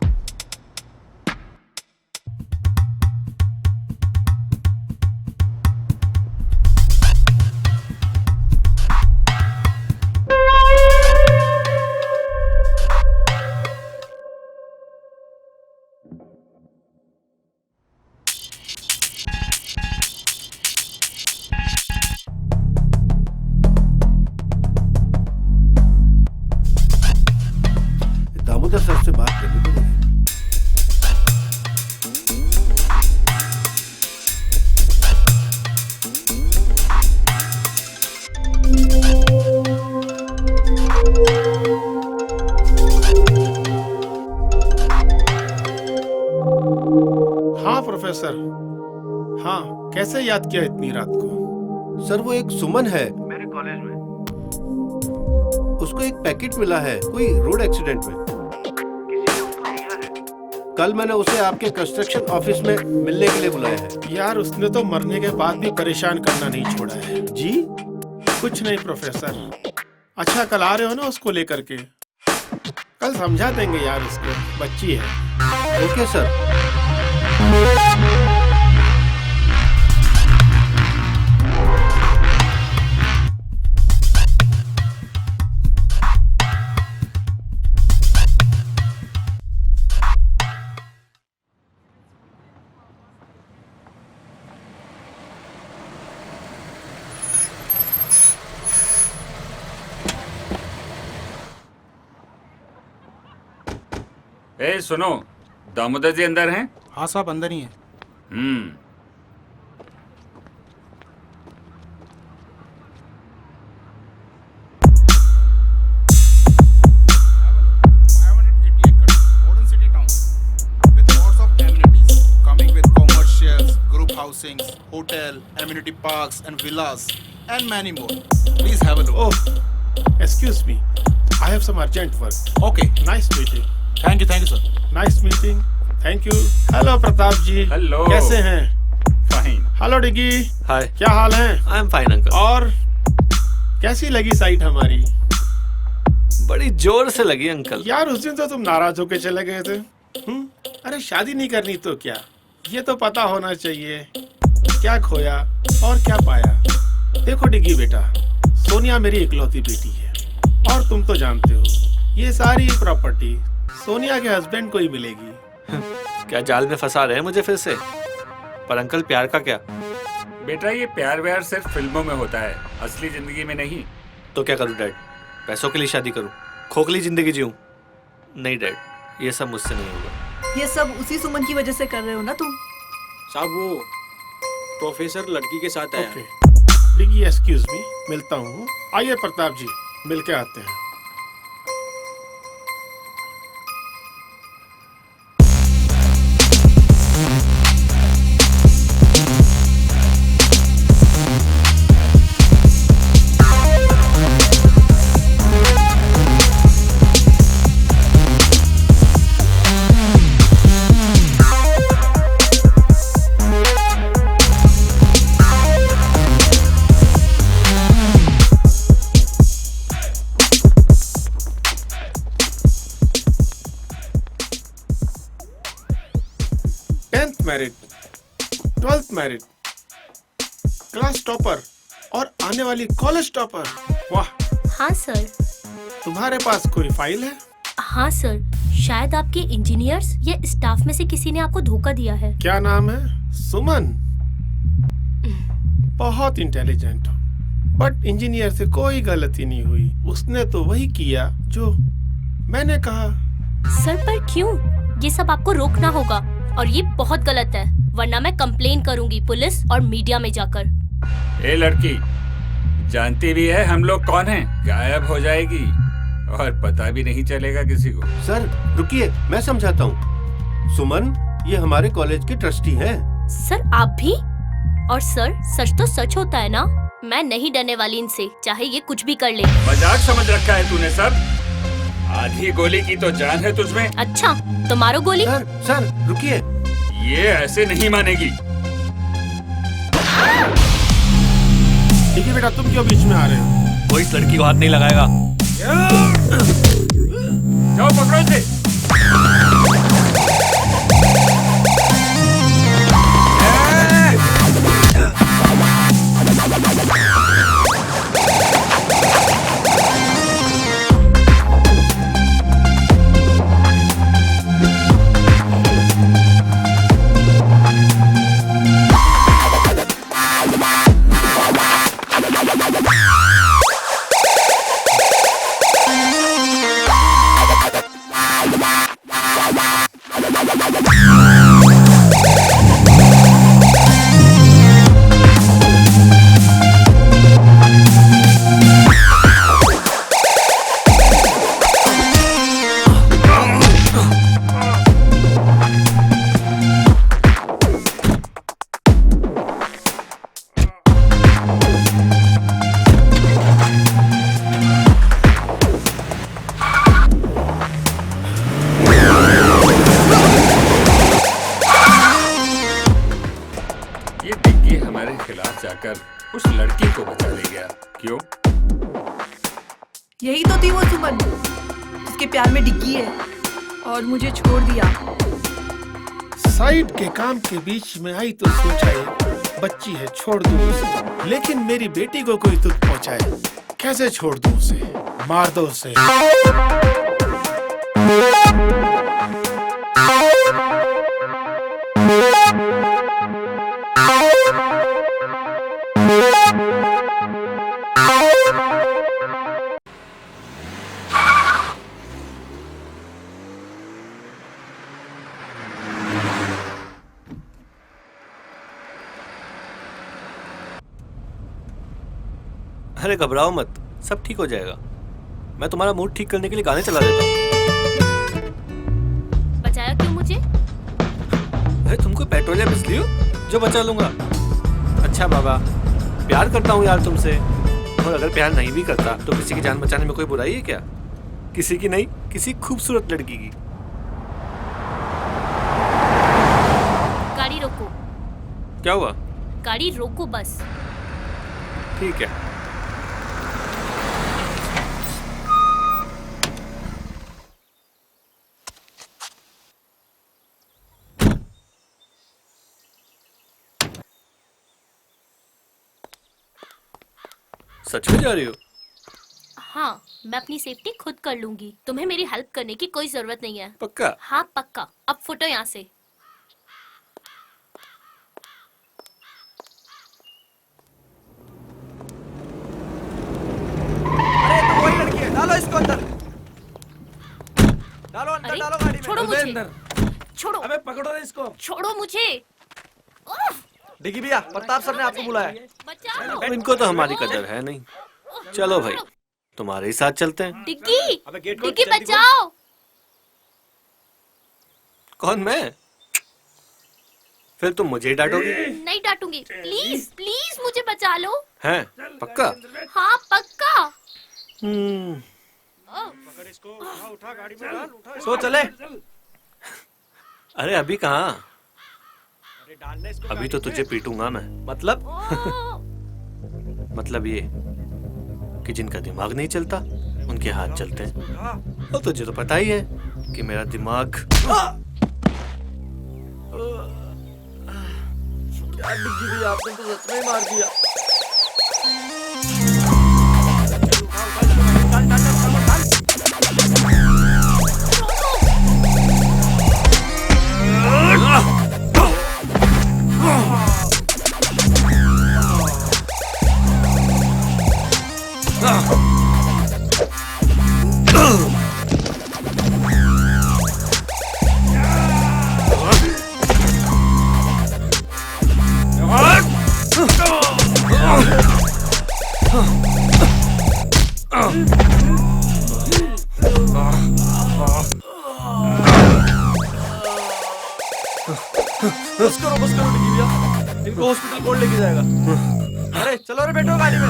Damodar sir से बात करनी पड़ेगी। हाँ प्रोफेसर। हाँ, कैसे याद किया इतनी रात को? सर वो एक सुमन है मेरे कॉलेज में, उसको एक पैकेट मिला है कोई रोड एक्सीडेंट में। कल मैंने उसे आपके कंस्ट्रक्शन ऑफिस में मिलने के लिए बुलाया है। यार उसने तो मरने के बाद भी परेशान करना नहीं छोड़ा है। जी? कुछ नहीं प्रोफेसर। अच्छा कल आ रहे हो ना उसको लेकर के? कल समझा देंगे यार उसको, बच्ची है। Okay sir. ए सुनो, दामोदर जी अंदर हैं? हाँ साहब अंदर ही हैं। Housings, hotel, amenity parks and villas and many more. Please have a look. Oh, excuse me. I have some urgent work. Okay. Nice meeting. Thank you sir. Nice meeting. Thank you. Hello Pratap ji. Hello. कैसे हैं? Fine. Hello डिगी। हाय। क्या हाल है? I am fine uncle. और कैसी लगी site हमारी? बड़ी जोर से लगी अंकल। यार उस दिन तो तुम नाराज होके चले गए थे। अरे शादी नहीं करनी तो क्या, ये तो पता होना चाहिए क्या खोया और क्या पाया। देखो डिगी बेटा, सोनिया मेरी इकलौती बेटी है और तुम तो जानते हो ये सारी प्रॉपर्टी सोनिया के हस्बैंड को ही मिलेगी। क्या जाल में फंसा रहे हैं मुझे फिर से? पर अंकल प्यार का क्या? बेटा ये प्यार व्यार सिर्फ फिल्मों में होता है, असली जिंदगी में नहीं। तो क्या करूं डैड? पैसों के लिए शादी करूं? खोखली जिंदगी जीऊं? नहीं डैड, ये सब मुझसे नहीं होगा। ये सब उसी सुमन की वजह से कर रहे हो ना तुम? साहब वो प्रोफेसर लड़की के साथ आया। डिगी एक्सक्यूज मी, मिलता हूँ। आइए प्रताप जी, मिल के आते हैं। Married, 12th married, class topper और आने वाली कॉलेज टॉपर। वाह। हाँ सर। तुम्हारे पास कोई फाइल है? हाँ सर, शायद आपके इंजीनियर्स या स्टाफ में से किसी ने आपको धोखा दिया है। क्या नाम है? सुमन। बहुत इंटेलिजेंट हो, बट इंजीनियर से कोई गलती नहीं हुई। उसने तो वही किया जो मैंने कहा। सर पर क्यों? ये सब आपको रोकना होगा और ये बहुत गलत है, वरना मैं कंप्लेन करूंगी पुलिस और मीडिया में जाकर। ए लड़की, जानती भी है हम लोग कौन हैं? गायब हो जाएगी और पता भी नहीं चलेगा किसी को। सर रुकिए, मैं समझाता हूँ। सुमन ये हमारे कॉलेज के ट्रस्टी हैं। सर आप भी? और सर सच तो सच होता है ना, मैं नहीं डरने वाली इनसे, चाहे ये कुछ भी कर ले। मजाक समझ रखा है तूने सर? आधी गोली की तो जान है तुझमें। अच्छा तो मारो गोली। सर रुकिए, ये ऐसे नहीं मानेगी। डिग्गी बेटा तुम क्यों बीच में आ रहे हो? कोई इस लड़की को हाथ नहीं लगाएगा। जाओ पकड़ो इसे। उस लड़की को बचा ले गया। क्यों? यही तो थी वो सुमन जिसके प्यार में डिग्गी है और मुझे छोड़ दिया। साइड के काम के बीच में आई तो सोचा ये बच्ची है छोड़ दूं उसे, लेकिन मेरी बेटी को कोई दुख पहुंचाए कैसे छोड़ दूं उसे? मार दो उसे। अरे घबराओ मत, सब ठीक हो जाएगा। मैं तुम्हारा मूड ठीक करने के लिए गाने चला देता हूँ। बचाया क्यों मुझे? अरे तुम कोई पेट्रोल या बिजली हो जो बचा लूंगा? अच्छा बाबा, प्यार करता हूँ यार तुमसे, और अगर प्यार नहीं भी करता तो किसी की जान बचाने में कोई बुराई है क्या? किसी की नहीं, किसी खूबसूरत लड़की की। गाड़ी रोको। क्या हुआ? गाड़ी रोको बस। ठीक है। सच में जा रही हो? हाँ, मैं अपनी सेफ्टी खुद कर लूंगी। तुम्हें मेरी हेल्प करने की कोई जरूरत नहीं है। पक्का? हाँ पक्का। अब फुटो यहाँ से। अरे तो वही लड़की है, डालो इसको अंदर। डालो अंदर, अरे, डालो गाड़ी में। छोड़ो मुझे। छोड़ो। अबे पकड़ो ना इसको। छोड़ो मुझे। उफ, डिग्गी भैया, प्रताप सर ने आपको बुलाया। बचाओ। अब इनको तो हमारी कदर है नहीं। चलो भाई, तुम्हारे ही साथ चलते हैं। डिग्गी, डिग्गी बचाओ। कौन, मैं? फिर तुम मुझे ही डांटोगी? नहीं डांटूंगी। प्लीज प्लीज मुझे बचा लो। हैं? पक्का? हाँ पक्का। सो चले। अरे अभी कहाँ? अभी तो तुझे पीटूंगा मैं। मतलब? मतलब ये कि जिनका दिमाग नहीं चलता उनके हाथ चलते हैं। और तुझे तो पता ही है कि मेरा दिमाग। क्या डिग्गी भैया, आपने तो सच में ही मार दिया। बस करो डिग्गी भैया, इनको हॉस्पिटल कौन लेके जाएगा? अरे चलो रे, बैठो गाड़ी में।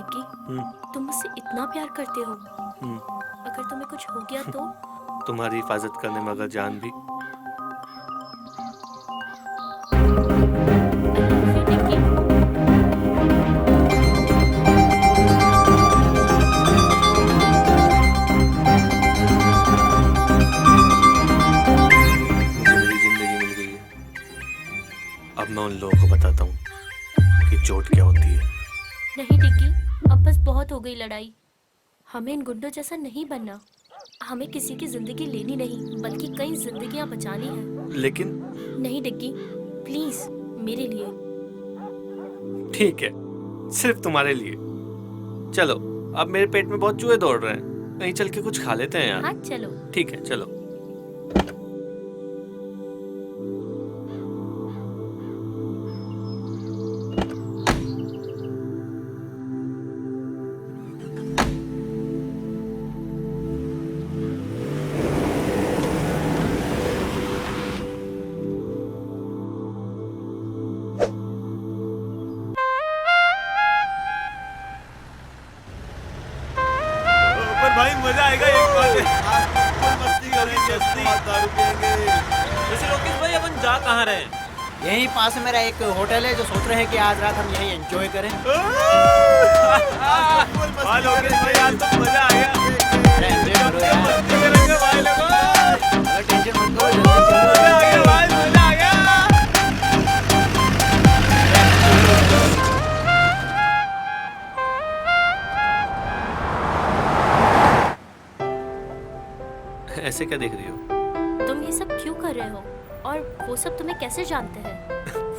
डिग्गी, तुम मुझसे इतना प्यार करते हो, अगर तुम्हें कुछ हो गया तो? तुम्हारी हिफाजत करने में अगर जान भी। अब मैं उन लोगों को बताता हूँ कि चोट क्या होती है। नहीं डिग्गी, अब बस बहुत हो गई लड़ाई। हमें इन गुंडों जैसा नहीं बनना। हमें किसी की जिंदगी लेनी नहीं, बल्कि कई जिंदगियां बचानी है। लेकिन नहीं डिग्गी, प्लीज मेरे लिए। ठीक है, सिर्फ तुम्हारे लिए। चलो, अब मेरे पेट में बहुत चूहे दौड़ रहे हैं, कहीं चल के कुछ खा लेते हैं यार। हाँ चलो। ठीक है, चलो। भाई मजा आएगा एक बार मस्ती करेंगे, दारू पिएंगे। वैसे लोकेश भाई अपन जा कहाँ रहे हैं? यहीं पास मेरा एक होटल है जो सोच रहे हैं कि आज रात हम यहीं एंजॉय करें। लोकेश भाई आज तो मजा आ गया। टेंशन मत करो, मजा आ गया भाई, मजा आ गया। ऐसे क्या देख रही हो? तुम ये सब क्यों कर रहे हो? और वो सब तुम्हें कैसे जानते हैं?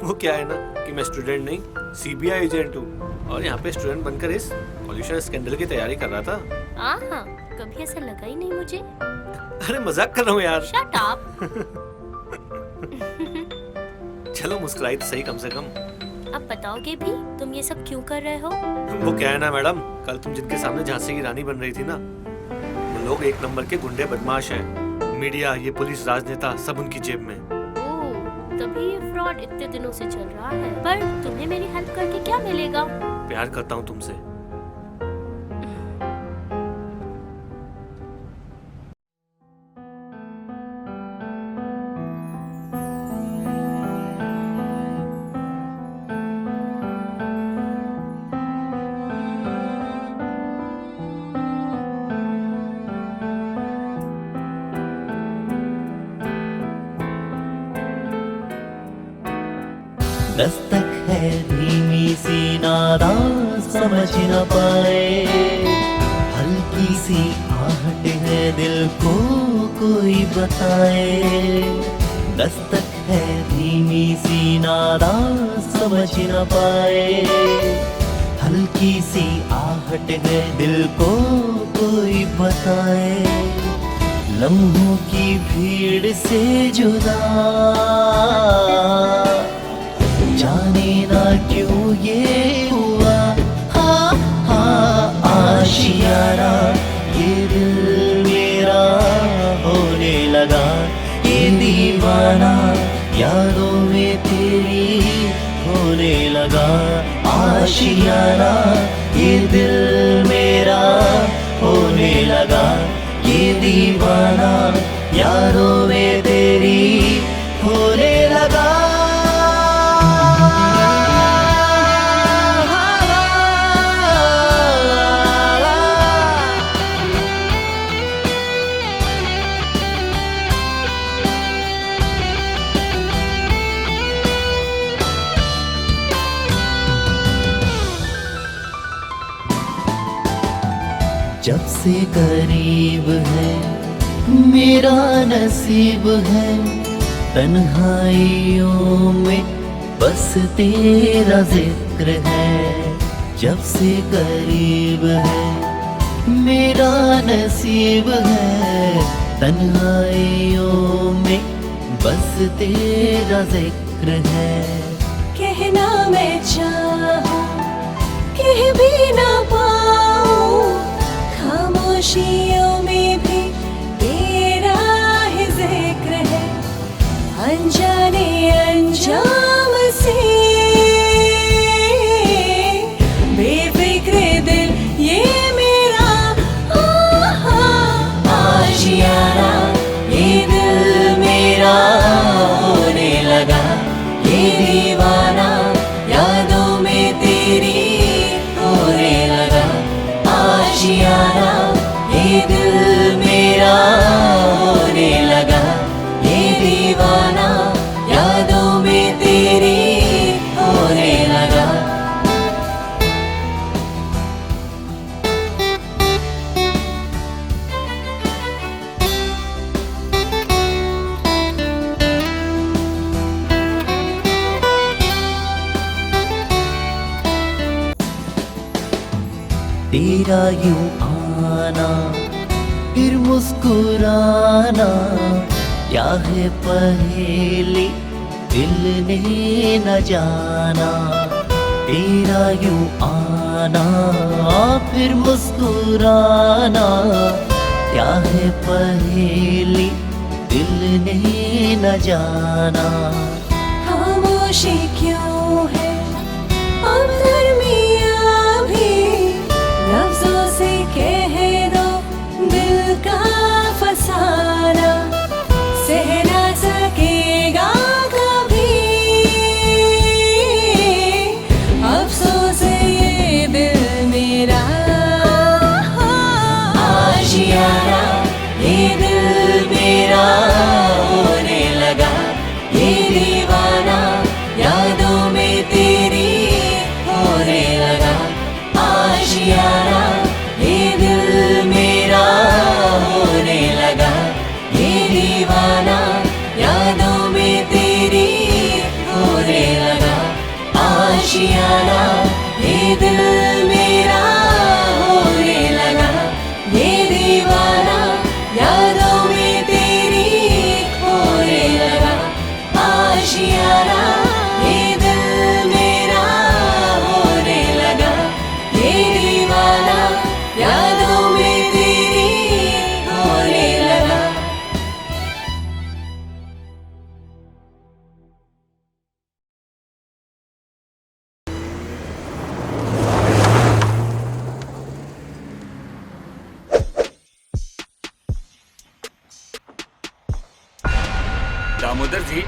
वो क्या है ना कि मैं स्टूडेंट नहीं, सीबीआई एजेंट हूँ, और यहाँ पे स्टूडेंट बनकर इस पॉल्यूशन स्कैंडल की तैयारी कर रहा था। हाँ, कभी ऐसा लगा ही नहीं मुझे। अरे मजाक कर रहा हूँ यार। Shut up. चलो मुस्कुराई तो सही कम से कम। अब बताओगे भी तुम ये सब क्यों कर रहे हो? वो क्या है ना मैडम, कल तुम जिनके सामने झांसी की रानी बन रही थी ना, वो लोग एक नंबर के गुंडे बदमाश हैं। मीडिया, ये पुलिस, राजनेता सब उनकी जेब में। ओह, तभी ये फ्रॉड इतने दिनों से चल रहा है। पर तुम्हें मेरी हेल्प करके क्या मिलेगा? प्यार करता हूँ तुमसे। दस्तक है धीमी सी नादा समझ न पाए, हल्की सी आहट है दिल को कोई बताए। दस्तक है धीमी सी नादा समझ न पाए, हल्की सी आहट है दिल को कोई बताए। लम्हों की भीड़ से जुदा जाने ना क्यों ये हुआ। हाँ हाँ आशियाना ये दिल मेरा होने लगा, ये दीवाना यादों में तेरी होने लगा। आशियाना ये दिल मेरा होने लगा, ये दीवाना यादों में तेरी होने लगा। जब से करीब है मेरा नसीब है, तन्हाइयों में बस तेरा जिक्र है। जब से करीब है मेरा नसीब है, तन्हाइयों में बस तेरा जिक्र है। कहना मैं चाहूं कह भी ना पाऊं, खामोशियों में भी तेरा ही जिक्र है। अनजाने अंजाम से बेफिक्र दिल तेरा यूं आना फिर मुस्कुराना, क्या है पहेली दिल ने न जाना। तेरा यूं आना फिर मुस्कुराना, क्या है पहेली दिल ने न जाना। खामोशी क्यों है अब दरमियाँ भी, लफ्जों से कह दो दिल का फसाना, सह ना सकेगा कभी अफसोस ये दिल मेरा। आशियाना ये दिल मेरा होने लगा, ये दीवाना यादों में तेरी होने लगा। आशियाना ये दिल मेरा होने लगा, ये दीवाना यादों में तेरी होने लगा। आशियाना ये दिल मेरा होने लगा, ये दीवाना यादों में तेरी होने लगा। आशियाना ये दिल मेरा होने लगा, ये दीवाना यादों में तेरी होने लगा। दामोदर जी,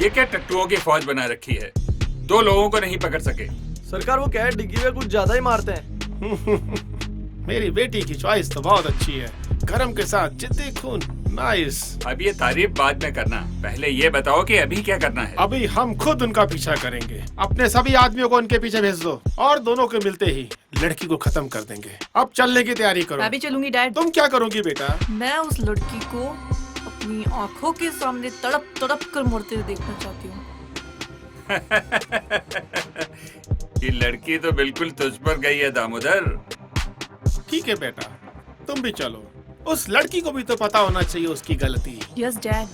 ये क्या टट्टुओं की फौज बना रखी है? 2 लोगों को नहीं पकड़ सके। सरकार वो क्या है, डिग्गी में कुछ ज्यादा ही मारते हैं। मेरी बेटी की चॉइस तो बहुत अच्छी है, गरम के साथ जिद्दी खून, नाइस। अब ये तारीफ बाद में करना, पहले ये बताओ कि अभी क्या करना है? अभी हम खुद उनका पीछा करेंगे। अपने सभी आदमियों को उनके पीछे भेज दो और दोनों के मिलते ही लड़की को खत्म कर देंगे। अब चलने की तैयारी करो। मैं भी चलूंगी डैड। तुम क्या करोगी बेटा? मैं उस लड़की को अपनी आंखों के सामने तड़प तड़प कर मरते हुए देखना चाहती हूँ। ये लड़की तो बिल्कुल तुझ पर गई है दामोदर। ठीक है बेटा, तुम भी चलो। उस लड़की को भी तो पता होना चाहिए उसकी गलती। Yes dad.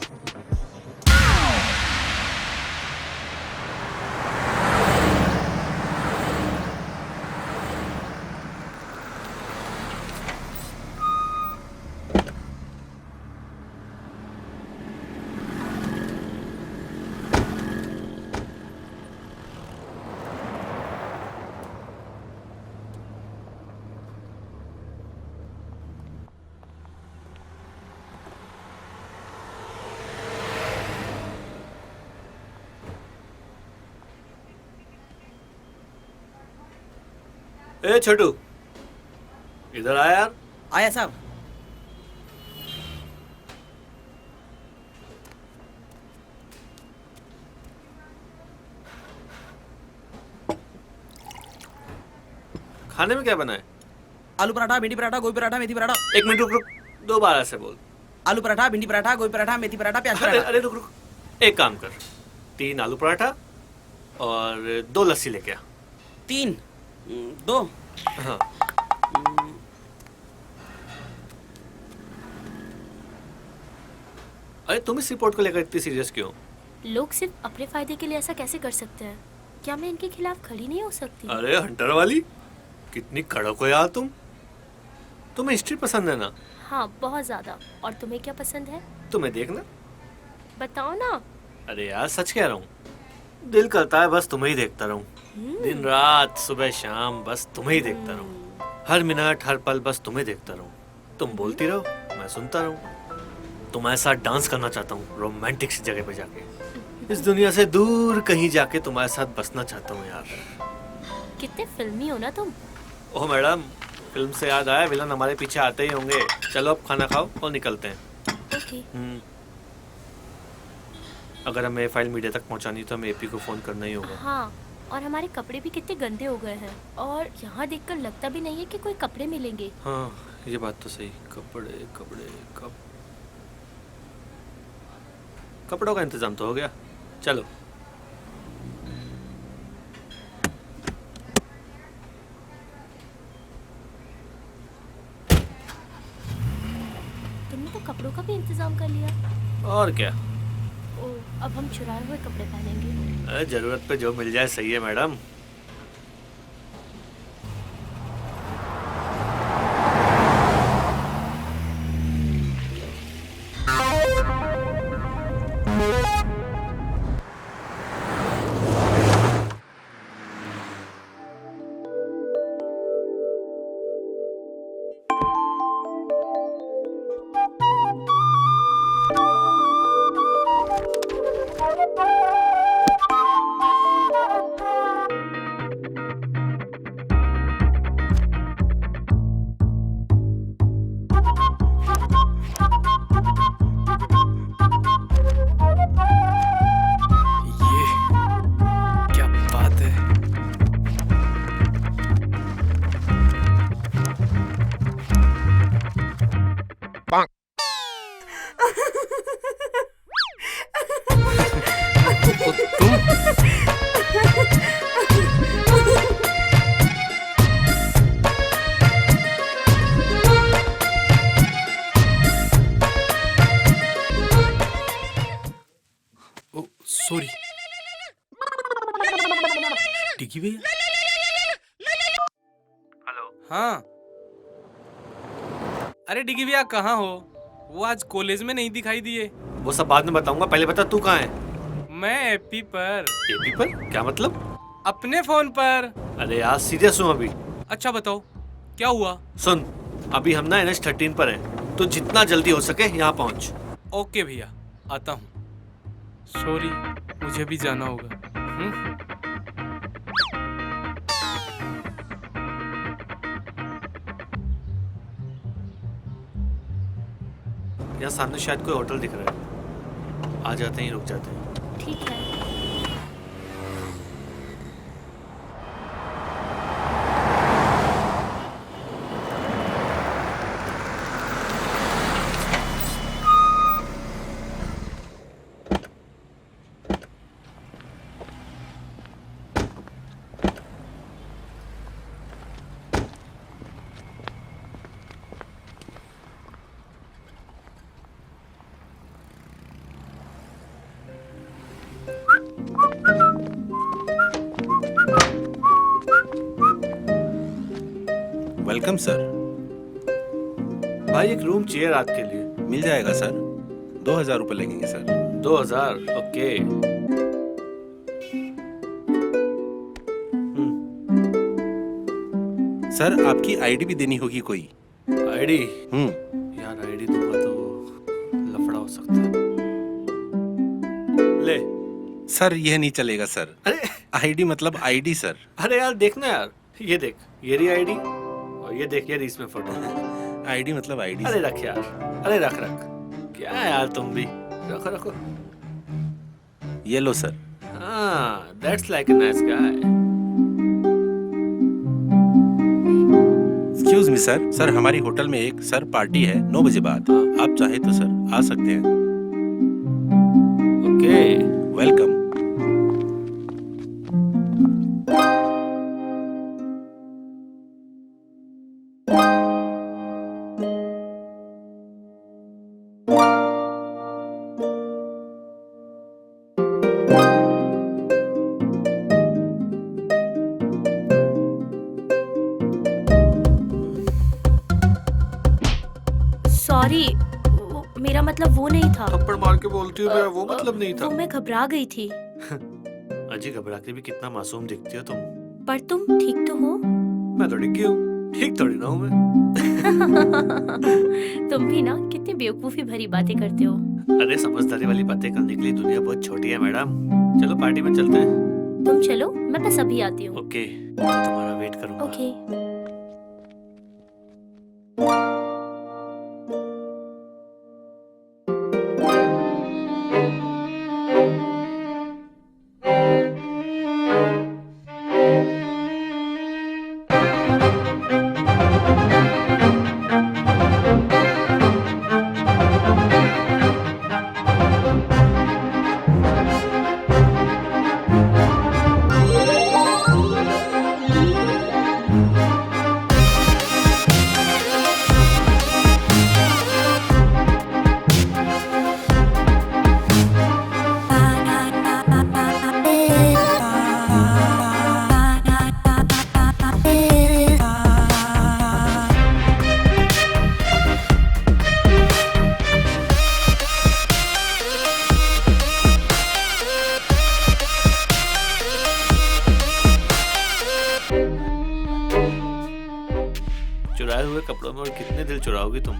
ए छोटू, इधर आया यार। आया साहब। खाने में क्या बना है? आलू पराठा, भिंडी पराठा, गोभी पराठा, मेथी पराठा। 1 मिनट रुक रुक, दोबारा से बोल। आलू पराठा, भिंडी पराठा, गोभी पराठा, मेथी पराठा, प्याज अरे पराठा। अरे रुक रुक, एक काम कर, 3 आलू पराठा और 2 लस्सी लेके आ। 3 2। हाँ। अरे तुम इस रिपोर्ट को लेकर इतनी सीरियस क्यों? लोग सिर्फ अपने फायदे के लिए ऐसा कैसे कर सकते हैं? क्या मैं इनके खिलाफ खड़ी नहीं हो सकती? अरे हंटर वाली, कितनी कड़क हो यार तुम। तुम्हें हिस्ट्री पसंद है ना? हाँ, बहुत ज्यादा। और तुम्हें क्या पसंद है? तुम्हें देखना। बताओ ना। अरे यार सच कह रहा हूँ, दिल करता है बस तुम्हें ही देखता रहूं। दिन रात सुबह शाम बस तुम्हें ही देखता रहूं। हर मिनट हर पल बस तुम्हें देखता रहूं। तुम बोलती रहो, मैं सुनता रहूं। तुम्हारे साथ डांस करना चाहता हूँ रोमांटिक सी जगह पे जाके। इस दुनिया से दूर कहीं जाके तुम्हारे साथ बसना चाहता हूँ यार। कितने फिल्मी हो ना तुम। ओह मैडम, फिल्म से याद आया, विलन हमारे पीछे आते ही होंगे। चलो अब खाना खाओ और निकलते हैं। ओके। अगर हमें फाइल मीडिया तक पहुंचानी तो हमें एपी को फोन करना ही होगा। हाँ, और हमारे कपड़े भी कितने गंदे हो गए हैं और यहाँ देखकर लगता भी नहीं है कि कोई कपड़े मिलेंगे। हाँ ये बात तो सही। कपड़े कपड़े कपड़ों का इंतजाम तो हो गया। चलो। इंतजाम कर लिया। और क्या, ओ, अब हम चुराए हुए कपड़े पहनेंगे। अरे जरूरत पे जो मिल जाए सही है मैडम। क्या बात है। सॉरी डिग्गी भैया। हेलो। हाँ, अरे डिग्गी भैया कहाँ हो? वो आज कॉलेज में नहीं दिखाई दिए। वो सब बाद में बताऊंगा, पहले बता तू कहाँ है? मैं एपी पर। एपी पर? क्या मतलब? अपने फोन पर। अरे यार सीरियस हूँ अभी। अच्छा बताओ क्या हुआ? सुन, अभी हम ना NH13 पर हैं, तो जितना जल्दी हो सके यहाँ पहुँच। ओके भैया, आता हूँ। सॉरी, मुझे भी जाना होगा। यहाँ सामने शायद कोई होटल दिख रहा है, आ जाते ही रुक जाते हैं। ठीक है। Welcome sir. भाई एक रूम चाहिए रात के लिए। मिल जाएगा सर, 2000 रुपये लगेंगे सर। 2000? ओके। सर आपकी आईडी भी देनी होगी कोई। आईडी? यार आईडी दूंगा तो लफड़ा हो सकता है। ले। सर यह नहीं चलेगा सर। अरे आईडी मतलब आईडी सर। अरे यार देखना यार, ये देख, ये रही आईडी और ये देख, ये रही इसमें फोटो। आईडी मतलब आईडी। अरे रख यार, अरे रख रख। क्या है यार तुम भी, रखो रखो। ये लो सर। हाँ, that's like a nice guy. Excuse me sir, sir हमारी होटल में एक सर पार्टी है 9 बजे बाद। आप चाहे तो सर आ सकते हैं। Okay, welcome. सॉरी, मेरा मतलब वो नहीं था। थप्पड़ मार के बोलती हूँ मेरा वो मतलब नहीं था। वो मैं घबरा गई थी। अजी घबरा के भी कितना मासूम दिखती हो तुम। पर तुम ठीक तो हो? मैं तो डिग्गी हूँ, ठीक थोड़ी ना हूँ मैं। तुम भी ना कितनी बेवकूफी भरी बातें करते हो। अरे समझदारी वाली बातें करने के लिए दुनिया बहुत छोटी है मैडम। चलो पार्टी में चलते हैं। तुम चलो, मैं बस अभी आती हूँ। ओके, मैं तुम्हारा वेट करूँगा। ओके। चुराए हुए कपड़ों में और कितने दिल चुराओगी तुम?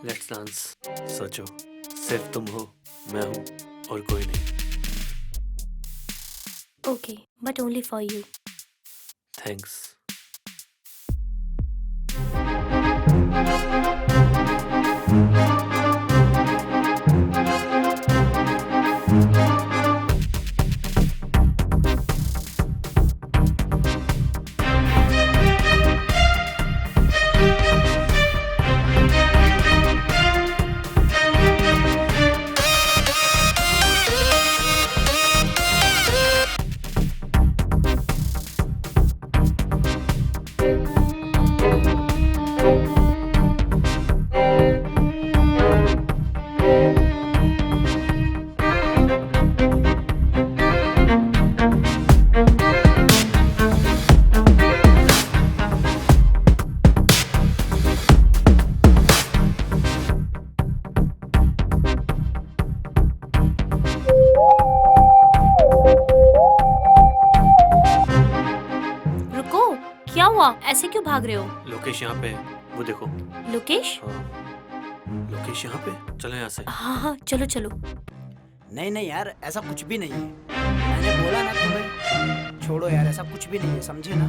Let's dance. सोचो, सिर्फ तुम हो, मैं हूँ और कोई नहीं। Okay, but only for you. Thanks. रुको, क्या हुआ? ऐसे क्यों भाग रहे हो? लोकेश यहाँ पे है, वो देखो। लोकेश? लोकेश यहाँ पे, चलो यहाँ से। हाँ हाँ, चलो चलो। नहीं नहीं यार, ऐसा कुछ भी नहीं है। मैंने बोला ना तुम्हें, छोड़ो यार, ऐसा कुछ भी नहीं है, समझे ना?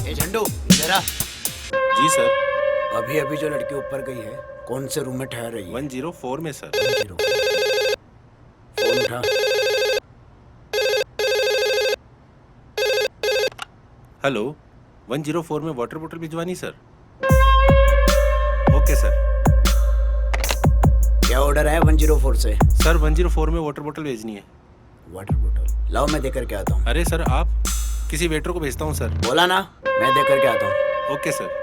ए झंडू, इधर आ। जी सर। अभी अभी जो लड़की ऊपर गई है, कौन से रूम में ठहर रही है? 104 में सर। फोन उठा। हेलो, 104 में वाटर बोतल भिजवानी सर। Okay sir. क्या ऑर्डर है 104 से? सर 104 में वाटर बोतल भेजनी है। वाटर बोतल लाओ, मैं देकर के आता हूँ। अरे सर, आप किसी वेटर को भेजता हूँ सर। बोला ना, मैं देकर के आता हूँ। Okay sir.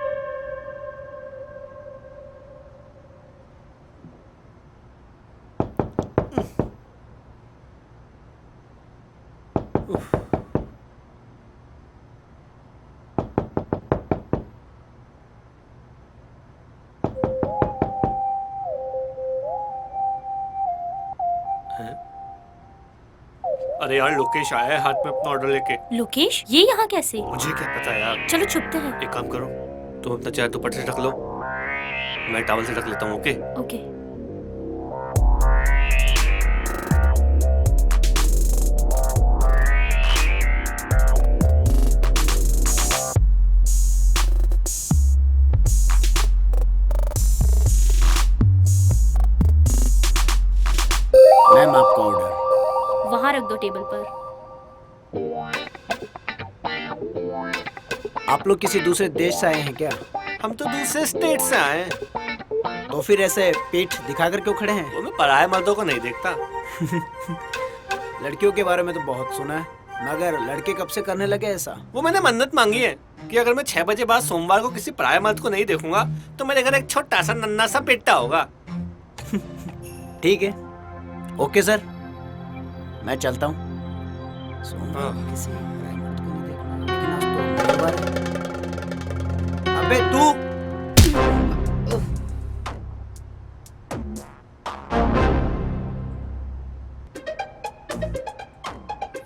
अरे यार, लोकेश आया है हाथ में अपना ऑर्डर लेके। लोकेश, ये यहाँ कैसे? मुझे क्या पता यार। चलो छुपते हैं। एक काम करो, तुम अपना चेहरा दुपट्टे से ढक लो, मैं टॉवल से ढक लेता हूँ। Okay okay. मैम, आपका ऑर्डर वहाँ रख दो टेबल पर। आप लोग किसी दूसरे देश से आए हैं क्या? हम तो दूसरे स्टेट से आए हैं। तो फिर ऐसे पीठ दिखाकर क्यों खड़े हैं? वो मैं पराये मर्दों को नहीं देखता। लड़कियों के बारे में तो बहुत सुना है, मगर लड़के कब से करने लगे ऐसा? वो मैंने मन्नत मांगी है कि अगर मैं 6 बजे बाद सोमवार को किसी पराये मर्द को नहीं देखूंगा तो मेरे घर एक छोटा सा नन्हा सा बेटा होगा। ठीक है, ओके सर, मैं चलता हूँ। किसी पराये मर्द को नहीं देखना, लेकिन आज तो मंगलवार है। अबे तू!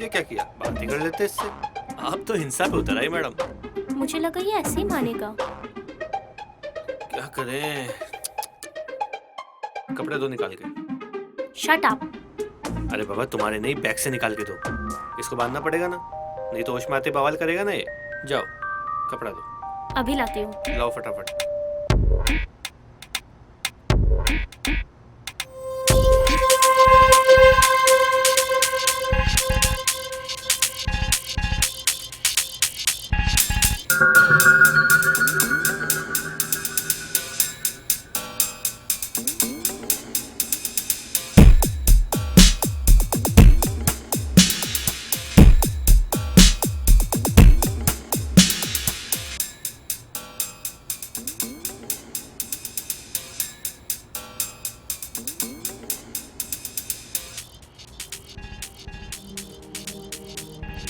ये क्या किया? बात ही कर लेते इससे। आप तो हिंसा पे उतर आई मैडम। मुझे लगा ये ऐसे ही मानेगा। क्या करें? कपड़े दो निकाल के। Shut up. अरे बाबा, तुम्हारे नहीं, बैग से निकाल के दो। इसको बांधना पड़ेगा ना, नहीं तो होश में आते बवाल करेगा ना ये। जाओ, कपड़ा दो। अभी लाती हूँ। लाओ फटाफट।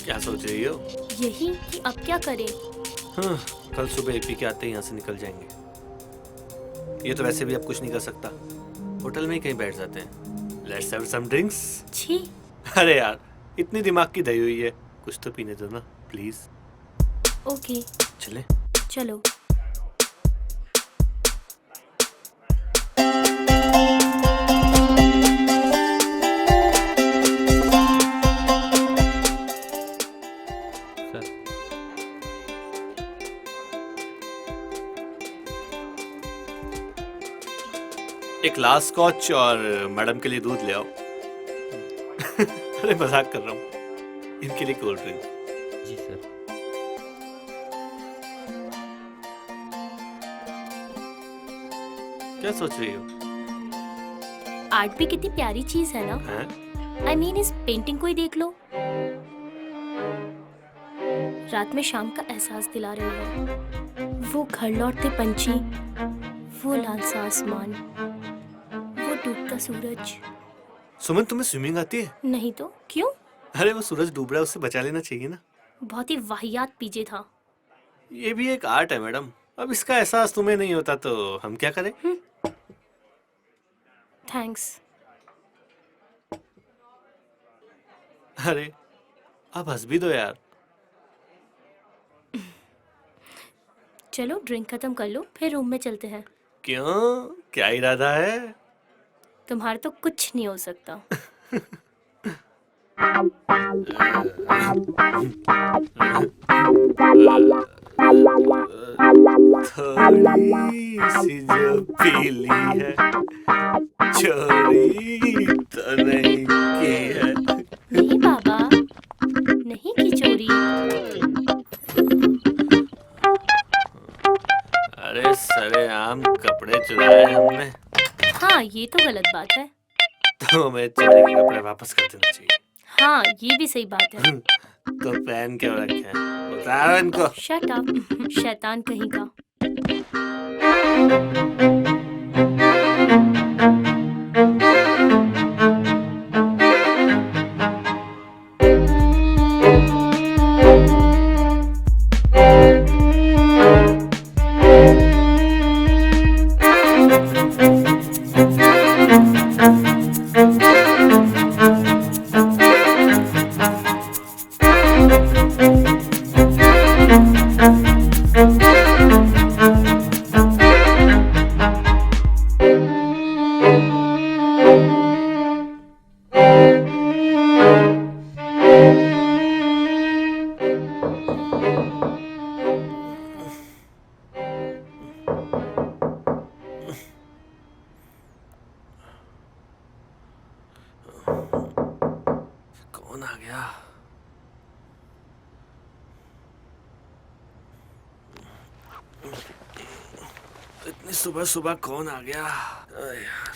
क्या सोच रही हो? यही कि अब क्या करें? हाँ, कल सुबह एपी के आते ही यहाँ से निकल जाएंगे। ये तो वैसे भी अब कुछ नहीं कर सकता, होटल में ही कहीं बैठ जाते हैं। Let's have some drinks. छी। अरे यार, इतनी दिमाग की दही हुई है, कुछ तो पीने दो ना प्लीज। ओके चले। चलो। एक लास्ट स्कॉच और मैडम के लिए दूध ले आओ। अरे मजाक कर रहा हूँ, इनके लिए कोल्ड ड्रिंक। जी सर। क्या सोच रही हो? आर्ट भी कितनी प्यारी चीज है ना। आई मीन इस पेंटिंग को ही देख लो। रात में शाम का एहसास दिला रही है। वो घर लौटते पंछी, वो लाल सा आसमान, वो डूबता सूरज। सुमन, तुम्हें स्विमिंग आती है? नहीं तो क्यों? अरे वो सूरज डूब रहा है, उससे बचा लेना चाहिए ना। बहुत ही वाहियात पीजे था। ये भी एक आर्ट है मैडम। अब इसका एहसास तुम्हें नहीं होता तो हम क्या करें? थैंक्स। अरे अब हंस भी दो यार। चलो ड्रिंक खत्म कर लो, फिर रूम में चलते हैं। क्यों, क्या इरादा है? तुम्हारा तो कुछ नहीं हो सकता। थोड़ी सी जो पीली है, चोरी तो नहीं की है। नहीं बाबा, नहीं की चोरी। अरे सरेआम कपड़े चुराए हमने। हाँ ये तो गलत बात है। तो हमें चोरी के कपड़े वापस कर देना चाहिए। हाँ ये भी सही बात है। तो पहन क्यों रखे हैं? उतारो इनको। शट अप, शैतान कहीं का। कौन आ गया? इतनी सुबह सुबह कौन आ गया? यार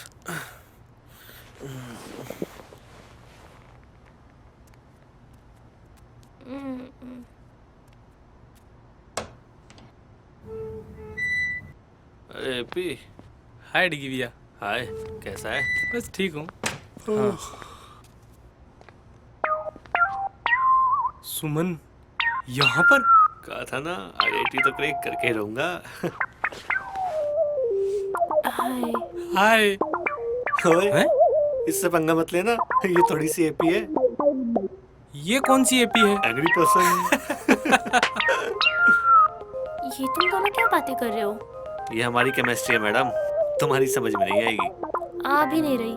अरे पी। हाय डिगी भैया। हाय, कैसा है? बस ठीक हूँ। हाँ। सुमन यहाँ पर? कहा था ना, IIT तो क्रैक करके ही रहूंगा। हाय। हाय। ओए, इससे पंगा मत लेना, ये थोड़ी सी एपी है। ये कौन सी एपी है? Angry person. ये तुम दोनों क्या बातें कर रहे हो? ये हमारी केमिस्ट्री है मैडम, तुम्हारी समझ में नहीं आएगी। आ भी नहीं रही।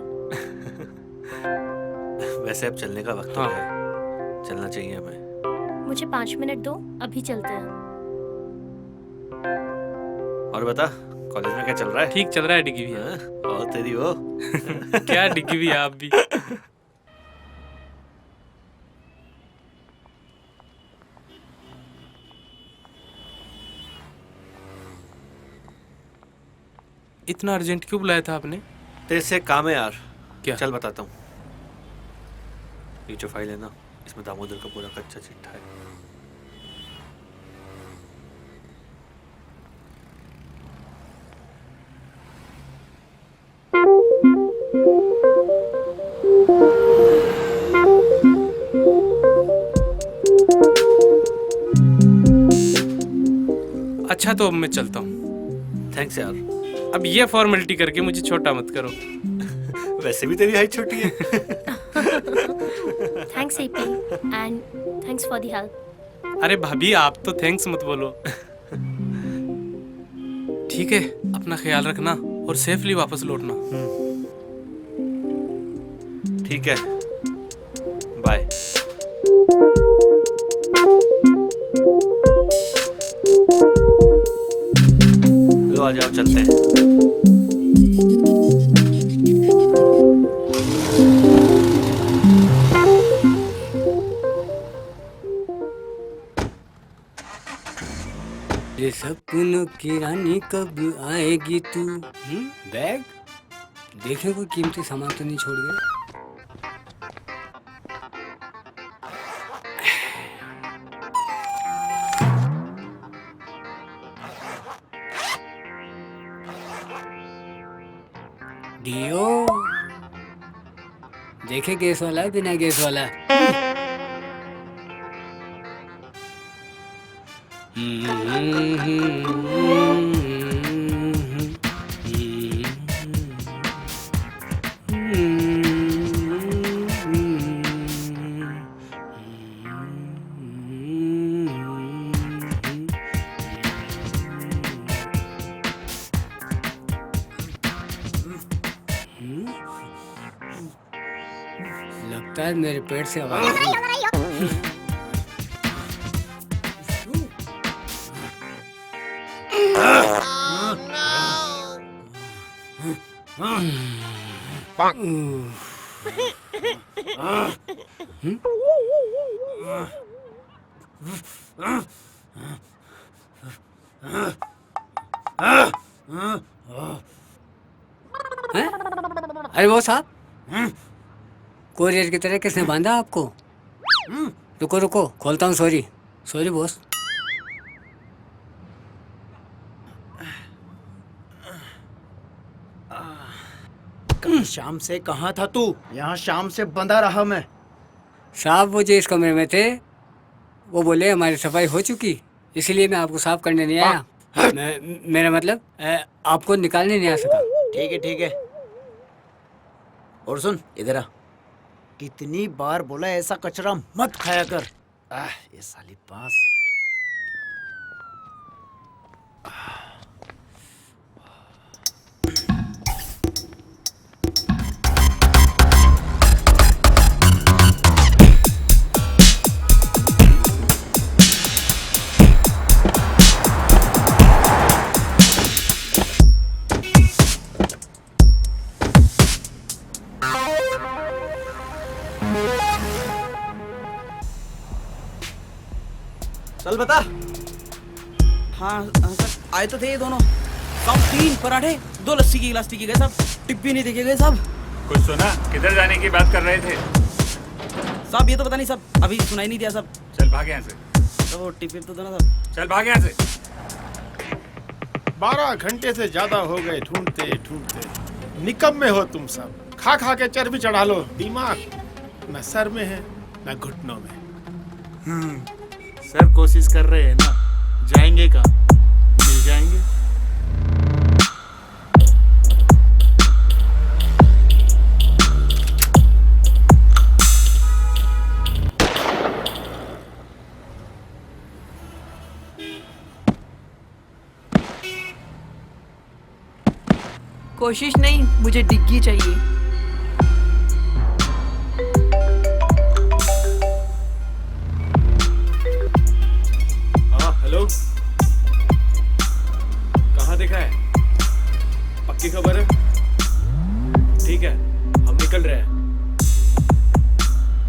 वैसे अब चलने का वक्त हो गया है, चलना चाहिए हमें। मुझे 5 मिनट दो, अभी चलते हैं। और बता, कॉलेज में क्या चल रहा है? ठीक चल रहा है डिगी भैया। और तेरी वो क्या डिगी भैया आप भी। इतना अर्जेंट क्यों बुलाया था आपने? तेरे से काम है यार। क्या? चल बताता हूँ। ये जो फाइल है ना, इसमें दामोदर का पूरा कच्चा चिट्ठा है। अच्छा तो अब मैं चलता हूँ। थैंक्स यार। अब ये फॉर्मेलिटी करके मुझे छोटा मत करो। वैसे भी तेरी हाइट छोटी है। Thanks AP and thanks for the help. अरे भाभी आप तो थैंक्स मत बोलो। ठीक है, अपना ख्याल रखना और सेफली वापस लौटना। ठीक है, बाय। लो आ जाओ, चलते हैं। ये सपनों की रानी कब आएगी तू? बैग देखे कोई कीमती सामान तो नहीं छोड़ गया। डियो देखे गैस वाला है बिना गैस वाला। लगता है मेरे पेट से आवाज आ रही है। अरे वो साहब, कोरियर की तरह किसने बांधा आपको? रुको रुको, खोलता हूँ। Sorry sorry boss. कल शाम से कहाँ था तू? यहाँ शाम से बंधा रहा मैं। साहब वो जो इस कमरे में थे वो बोले हमारी सफाई हो चुकी, इसलिए मैं आपको साफ करने नहीं आया। मेरा मतलब आपको निकालने नहीं आ सका। ठीक है ठीक है। और सुन इधर आ, कितनी बार बोला ऐसा कचरा मत खाया कर। ये साली पास। चल बता। हाँ सर आए तो थे ये दोनों। सब 3 पराठे 2 लस्सी की गिलास पी के गए साहब। टिप भी नहीं देखे गए साहब। कुछ सुना? किधर जाने की बात कर रहे थे? साहब ये तो पता नहीं साहब, अभी सुनाई नहीं दिया साहब। चल भाग यहाँ से। तो टिप तो दो ना साहब। चल भाग यहाँ से। 12 घंटे से ज्यादा हो गए ढूंढते ढूंढते। निकम्मे हो तुम सब। खा खा के चर्बी चढ़ा लो। दिमाग न सर में है न घुटनों में। सर कोशिश कर रहे हैं ना, जाएंगे कहाँ? मिल जाएंगे। कोशिश नहीं, मुझे डिग्गी चाहिए। हेलो, कहाँ देखा है? पक्की खबर है? ठीक है, हम निकल रहे हैं।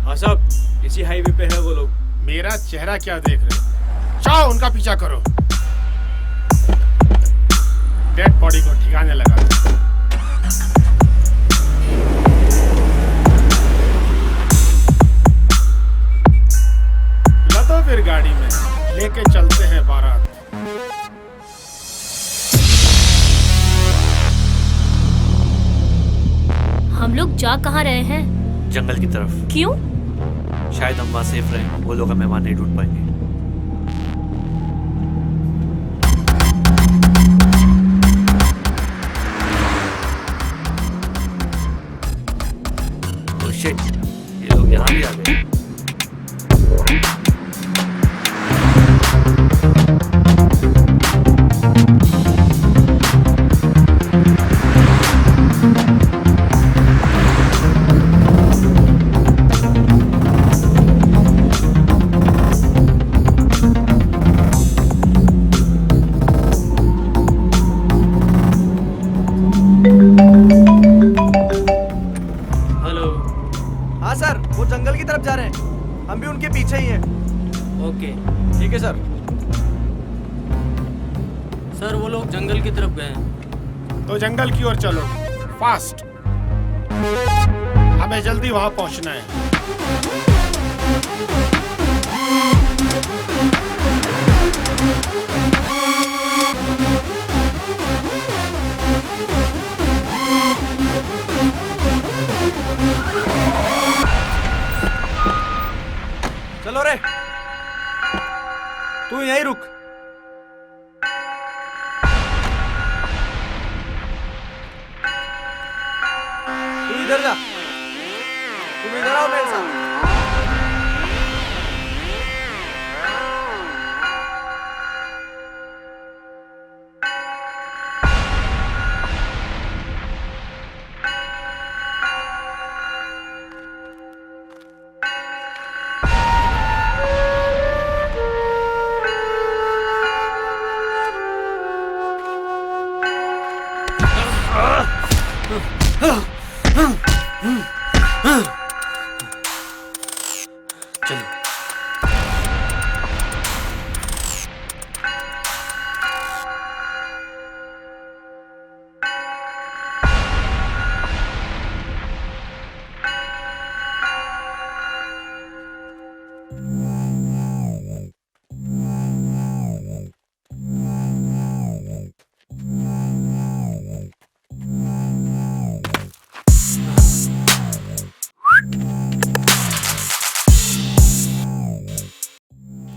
हाँ साहब, इसी हाईवे पे है वो लोग। मेरा चेहरा क्या देख रहे हो? जाओ उनका पीछा करो। डेड बॉडी को ठिकाने लगा दो। लदो फिर गाड़ी में, लेके चलते हैं बारात। हम लोग जा कहाँ रहे हैं? जंगल की तरफ। क्यों? शायद हम वहाँ सेफ रहें, वो लोग हमें वहाँ नहीं ढूंढ पाएंगे। हम भी उनके पीछे ही हैं। ओके ठीक है सर। सर वो लोग जंगल की तरफ गए हैं। तो जंगल की ओर चलो, फास्ट। हमें जल्दी वहां पहुंचना है। चलो रे, तू यहीं रुक। तू इधर जा, तुम इधर आओ मेरे साथ।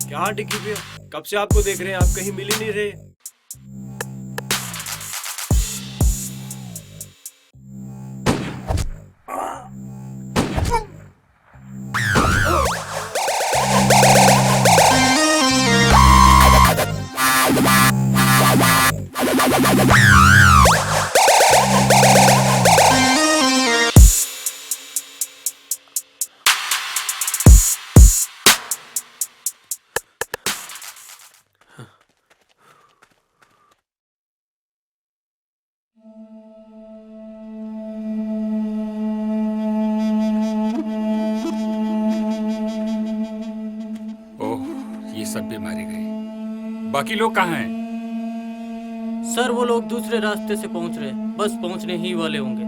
क्या डिग्गी पे हो? कब से आपको देख रहे हैं, आप कहीं मिल ही नहीं रहे। सब भी मारे गए। बाकी लोग कहाँ हैं? सर वो लोग दूसरे रास्ते से पहुंच रहे, बस पहुंचने ही वाले होंगे।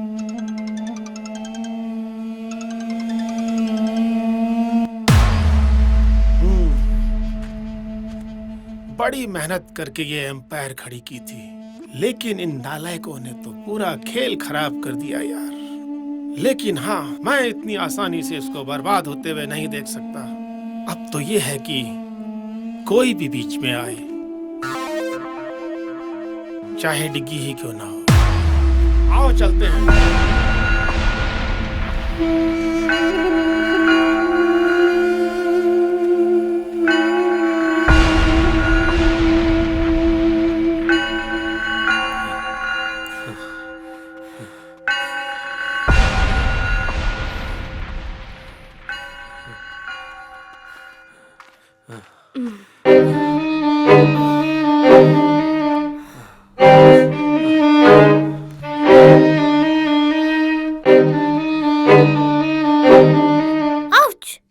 बड़ी मेहनत करके ये एम्पायर खड़ी की थी, लेकिन इन नालायकों ने तो पूरा खेल खराब कर दिया यार। लेकिन हाँ, मैं इतनी आसानी से इसको बर्बाद होते हुए नहीं देख सकता। अब तो ये है कि कोई भी बीच में आए, चाहे डिग्गी ही क्यों ना हो। आओ चलते हैं।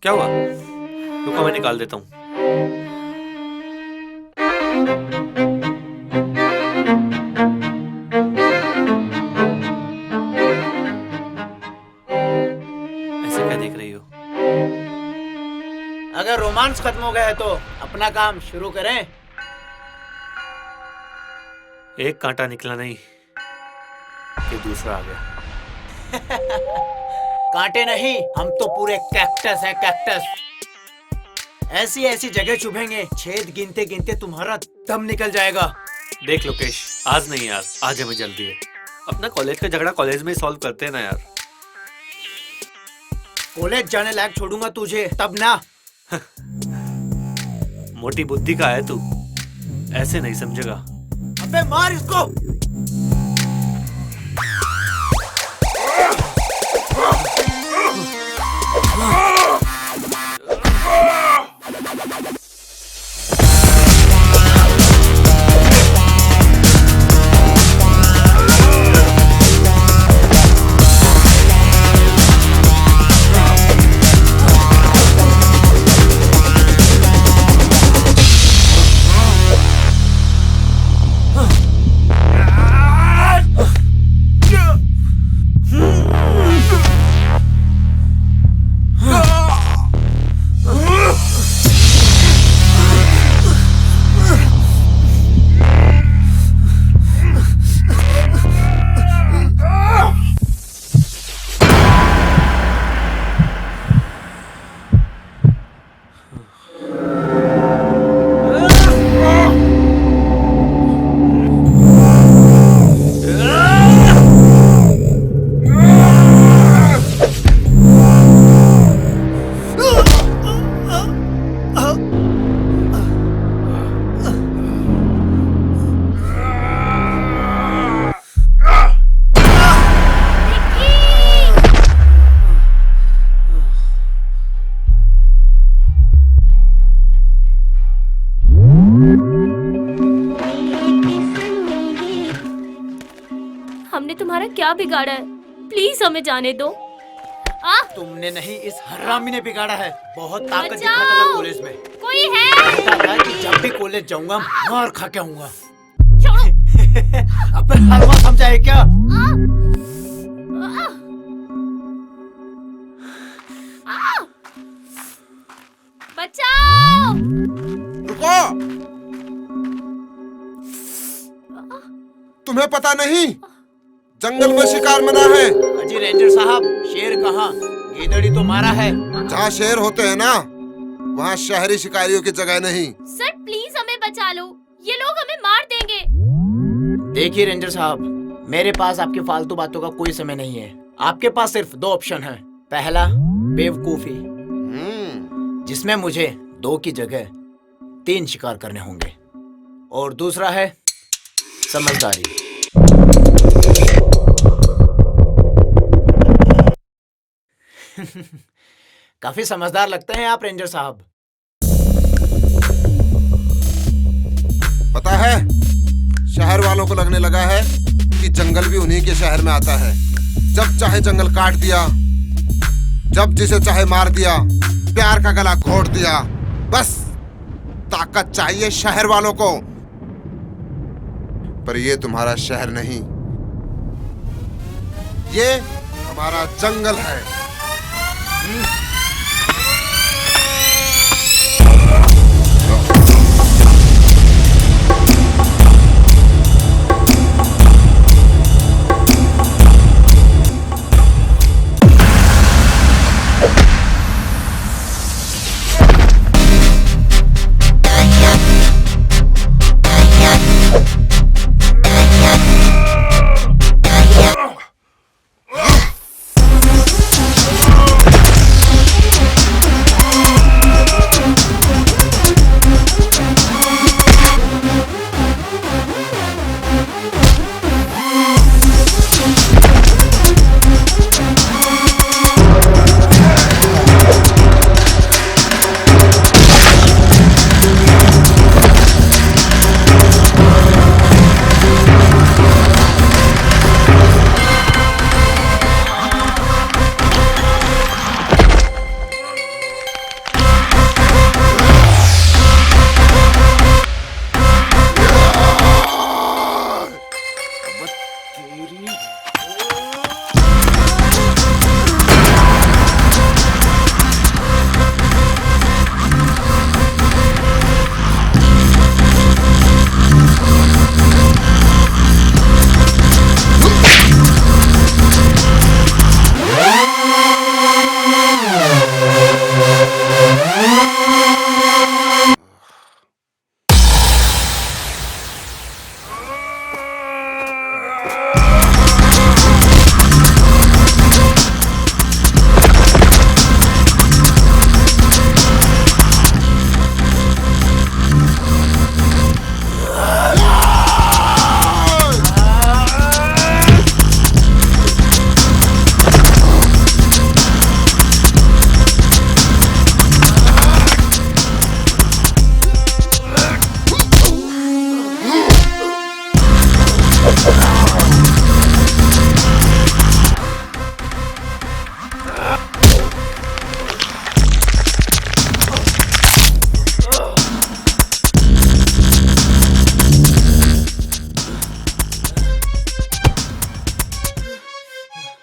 क्या हुआ? रुको मैं निकाल देता हूँ। ऐसे क्या देख रही हो? अगर रोमांस खत्म हो गया है तो अपना काम शुरू करें। एक कांटा निकला नहीं कि दूसरा आ गया। कांटे नहीं, हम तो पूरे कैक्टस है, कैक्टस। ऐसी ऐसी जगह चुभेंगे, छेद गिनते गिनते तुम्हारा दम निकल जाएगा। देख लोकेश, आज नहीं यार, आज हमें जल्दी है। अपना कॉलेज का झगड़ा कॉलेज में ही सॉल्व करते हैं ना यार। कॉलेज जाने लायक छोड़ूंगा तुझे तब ना। मोटी बुद्धि का है तू, ऐसे नहीं समझेगा। अबे मार इसको। तुम्हारा क्या बिगाड़ा है? प्लीज हमें जाने दो। तुमने नहीं, इस हरामी ने बिगाड़ा है। बहुत ताकत बचाओ! दिखाता था कॉलेज में। कोई है? कहता था कि जब भी कॉलेज जाऊंगा मार खा के आऊंगा। अब हलवा समझा है क्या? बचाओ! रुको! तुम्हें पता नहीं जंगल में शिकार मना है। अजी रेंजर साहब, शेर कहाँ? गीदड़ी तो मारा है। जहाँ शेर होते हैं ना, वहाँ शहरी शिकारियों की जगह नहीं। सर प्लीज हमें बचा लो, ये लोग हमें मार देंगे। देखिए रेंजर साहब, मेरे पास आपकी फालतू बातों का कोई समय नहीं है। आपके पास सिर्फ 2 ऑप्शन हैं। पहला बेवकूफी, जिसमें मुझे 2 की जगह 3 शिकार करने होंगे, और दूसरा है समझदारी। काफी समझदार लगते हैं आप रेंजर साहब। पता है, शहर वालों को लगने लगा है कि जंगल भी उन्हीं के शहर में आता है। जब चाहे जंगल काट दिया, जब जिसे चाहे मार दिया, प्यार का गला घोट दिया। बस ताकत चाहिए शहर वालों को। पर ये तुम्हारा शहर नहीं, ये हमारा जंगल है।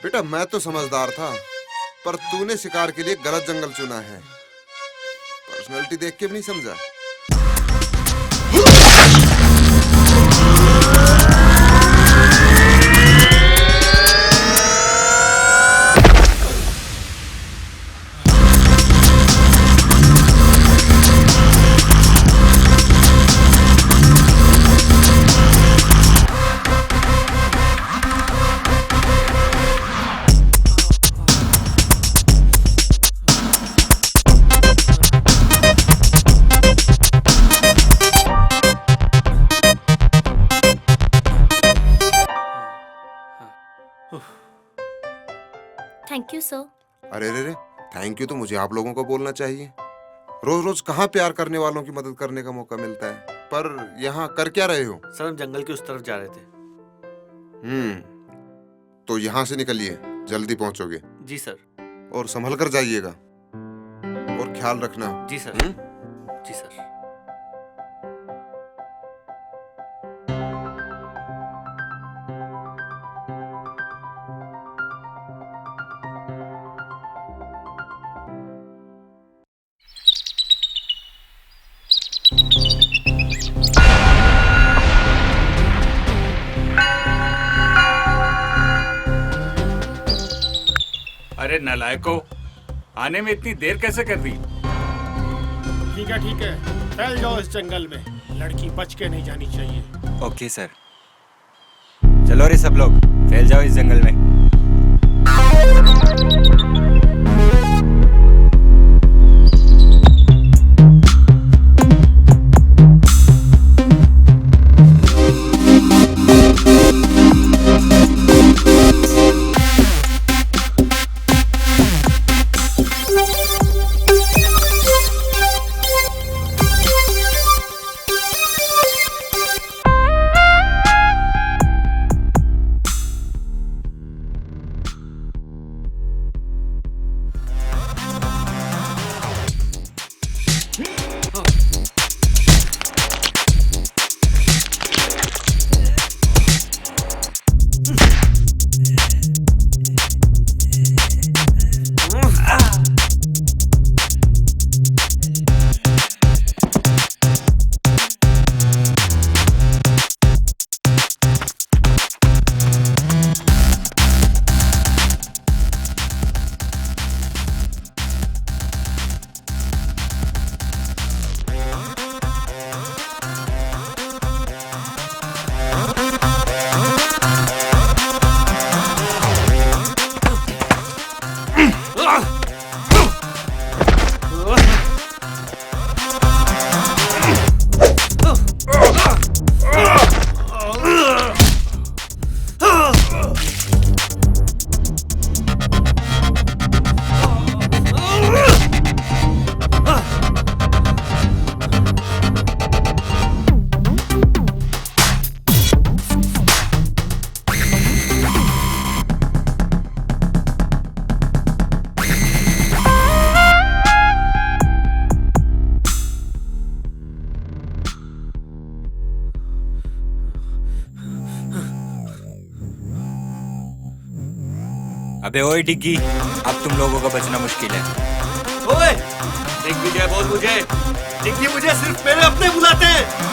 बेटा मैं तो समझदार था, पर तूने शिकार के लिए गलत जंगल चुना है। पर्सनालिटी देख के भी नहीं समझा। Thank you sir. अरे रे रे, थैंक यू तो मुझे आप लोगों को बोलना चाहिए। रोज रोज कहाँ प्यार करने वालों की मदद करने का मौका मिलता है। पर यहाँ कर क्या रहे हो? सर हम जंगल के उस तरफ जा रहे थे। तो यहाँ से निकलिए, जल्दी पहुंचोगे। जी सर। और संभल कर जाइएगा और ख्याल रखना। जी सर। जी सर। अरे नालायको, आने में इतनी देर कैसे कर दी? ठीक है, फैल जाओ इस जंगल में, लड़की बच के नहीं जानी चाहिए। Okay sir. चलो रे सब लोग, फैल जाओ इस जंगल में। अबे ओए डिग्गी, अब तुम लोगों का बचना मुश्किल है। ओए, दिग्विजय बोल मुझे, डिग्गी मुझे सिर्फ मेरे अपने बुलाते हैं।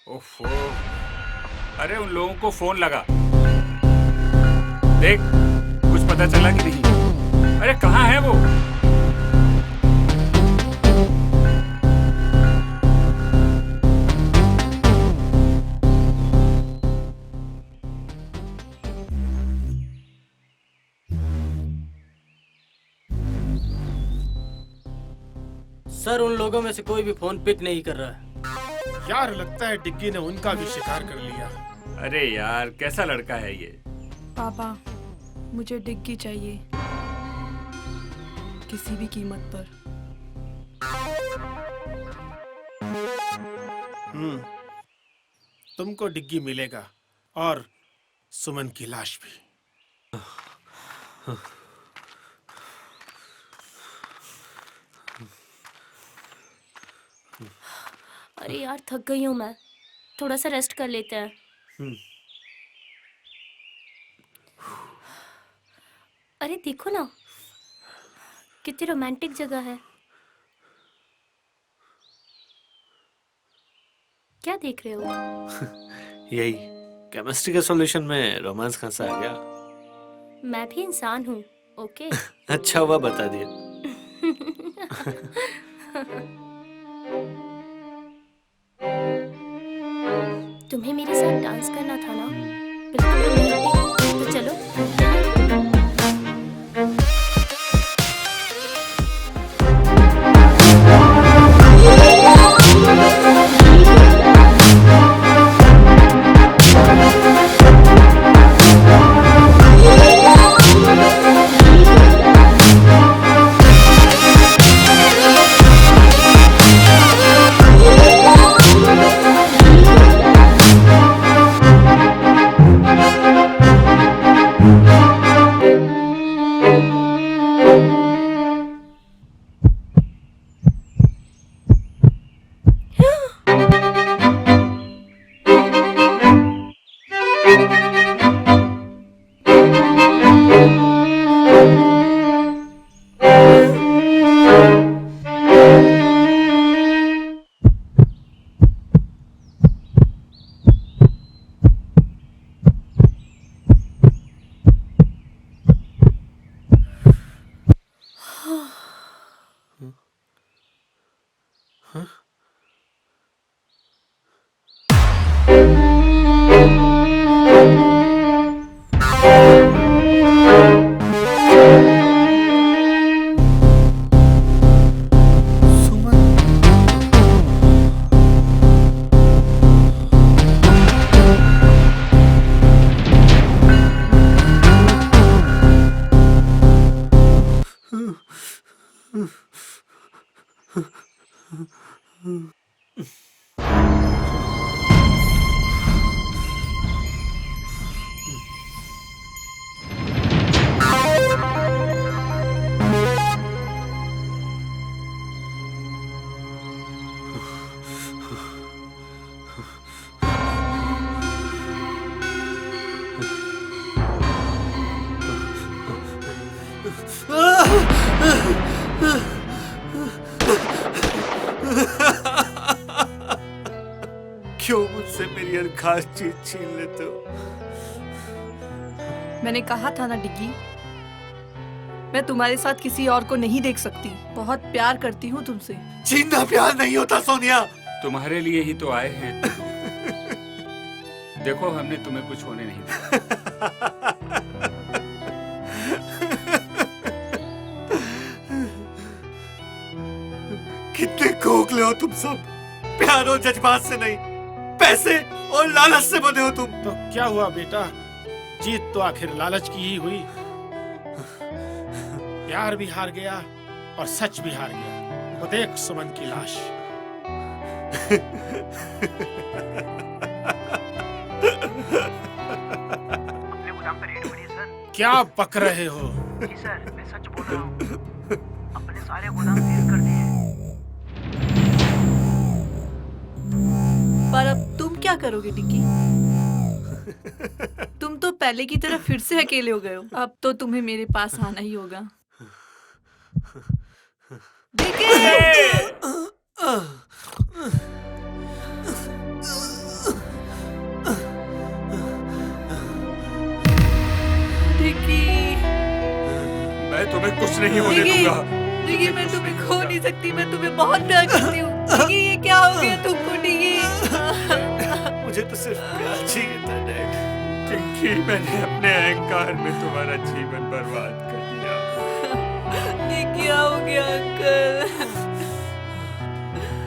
ओफो, अरे उन लोगों को फोन लगा, देख कुछ पता चला कि नहीं? अरे कहाँ है वो? सर उन लोगों में से कोई भी फोन पिक नहीं कर रहा है। यार लगता है डिग्गी ने उनका भी शिकार कर लिया। अरे यार कैसा लड़का है ये? पापा मुझे डिग्गी चाहिए, किसी भी कीमत पर। तुमको डिग्गी मिलेगा और सुमन की लाश भी। अरे यार थक गई हूँ मैं, थोड़ा सा रेस्ट कर लेते हैं। अरे देखो ना, कितनी रोमांटिक जगह है। क्या देख रहे हो? यही केमिस्ट्री के सॉल्यूशन में रोमांस कहाँ से आ गया? मैं भी इंसान हूँ, ओके? अच्छा हुआ बता दिया। तुम्हें मेरे साथ डांस करना था ना? बिल्कुल, तो चलो। क्यों मुझसे मेरी हर खास चीज छीन लेते हो? मैंने कहा था ना डिग्गी, मैं तुम्हारे साथ किसी और को नहीं देख सकती। बहुत प्यार करती हूँ तुमसे। छीनना प्यार नहीं होता सोनिया। तुम्हारे लिए ही तो आए हैं। देखो हमने तुम्हें कुछ होने नहीं दिया। कितने खोखले हो तुम सब। प्यार और जज्बात से नहीं, पैसे और लालच से बने हो तुम। तो क्या हुआ बेटा, जीत तो आखिर लालच की ही हुई। प्यार भी हार गया और सच भी हार गया। वो देख सुमन की लाश। क्या बक रहे हो? जी सर, मैं सच बोल रहा हूँ। अपने सारे गोदाम सील कर दिए। पर अब तुम क्या करोगे डिग्गी? तुम तो पहले की तरह फिर से अकेले हो गए हो। अब तो तुम्हें मेरे पास आना ही होगा। मैं तुम्हें कुछ नहीं होने दूंगा। डिग्गी, मैं तुम्हें खो नहीं सकती। मैं तुम्हें बहुत प्यार करती हूँ। डिग्गी, ये क्या हो गया तुमको डिग्गी? मुझे तो सिर्फ प्यार चाहिए था डैड। चिंकी, मैंने अपने अहंकार में तुम्हारा जीवन बर्बाद कर दिया। ये क्या हो गया अंकल?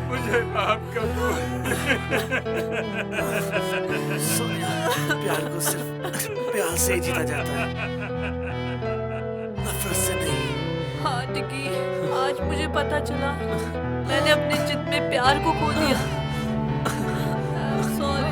मुझे माफ कर दो। सोनिया, प्यार को सिर्फ प्यार से ही जीता जाता है। टिकी, आज मुझे पता चला मैंने अपने जिद में प्यार को खो दिया। सॉरी।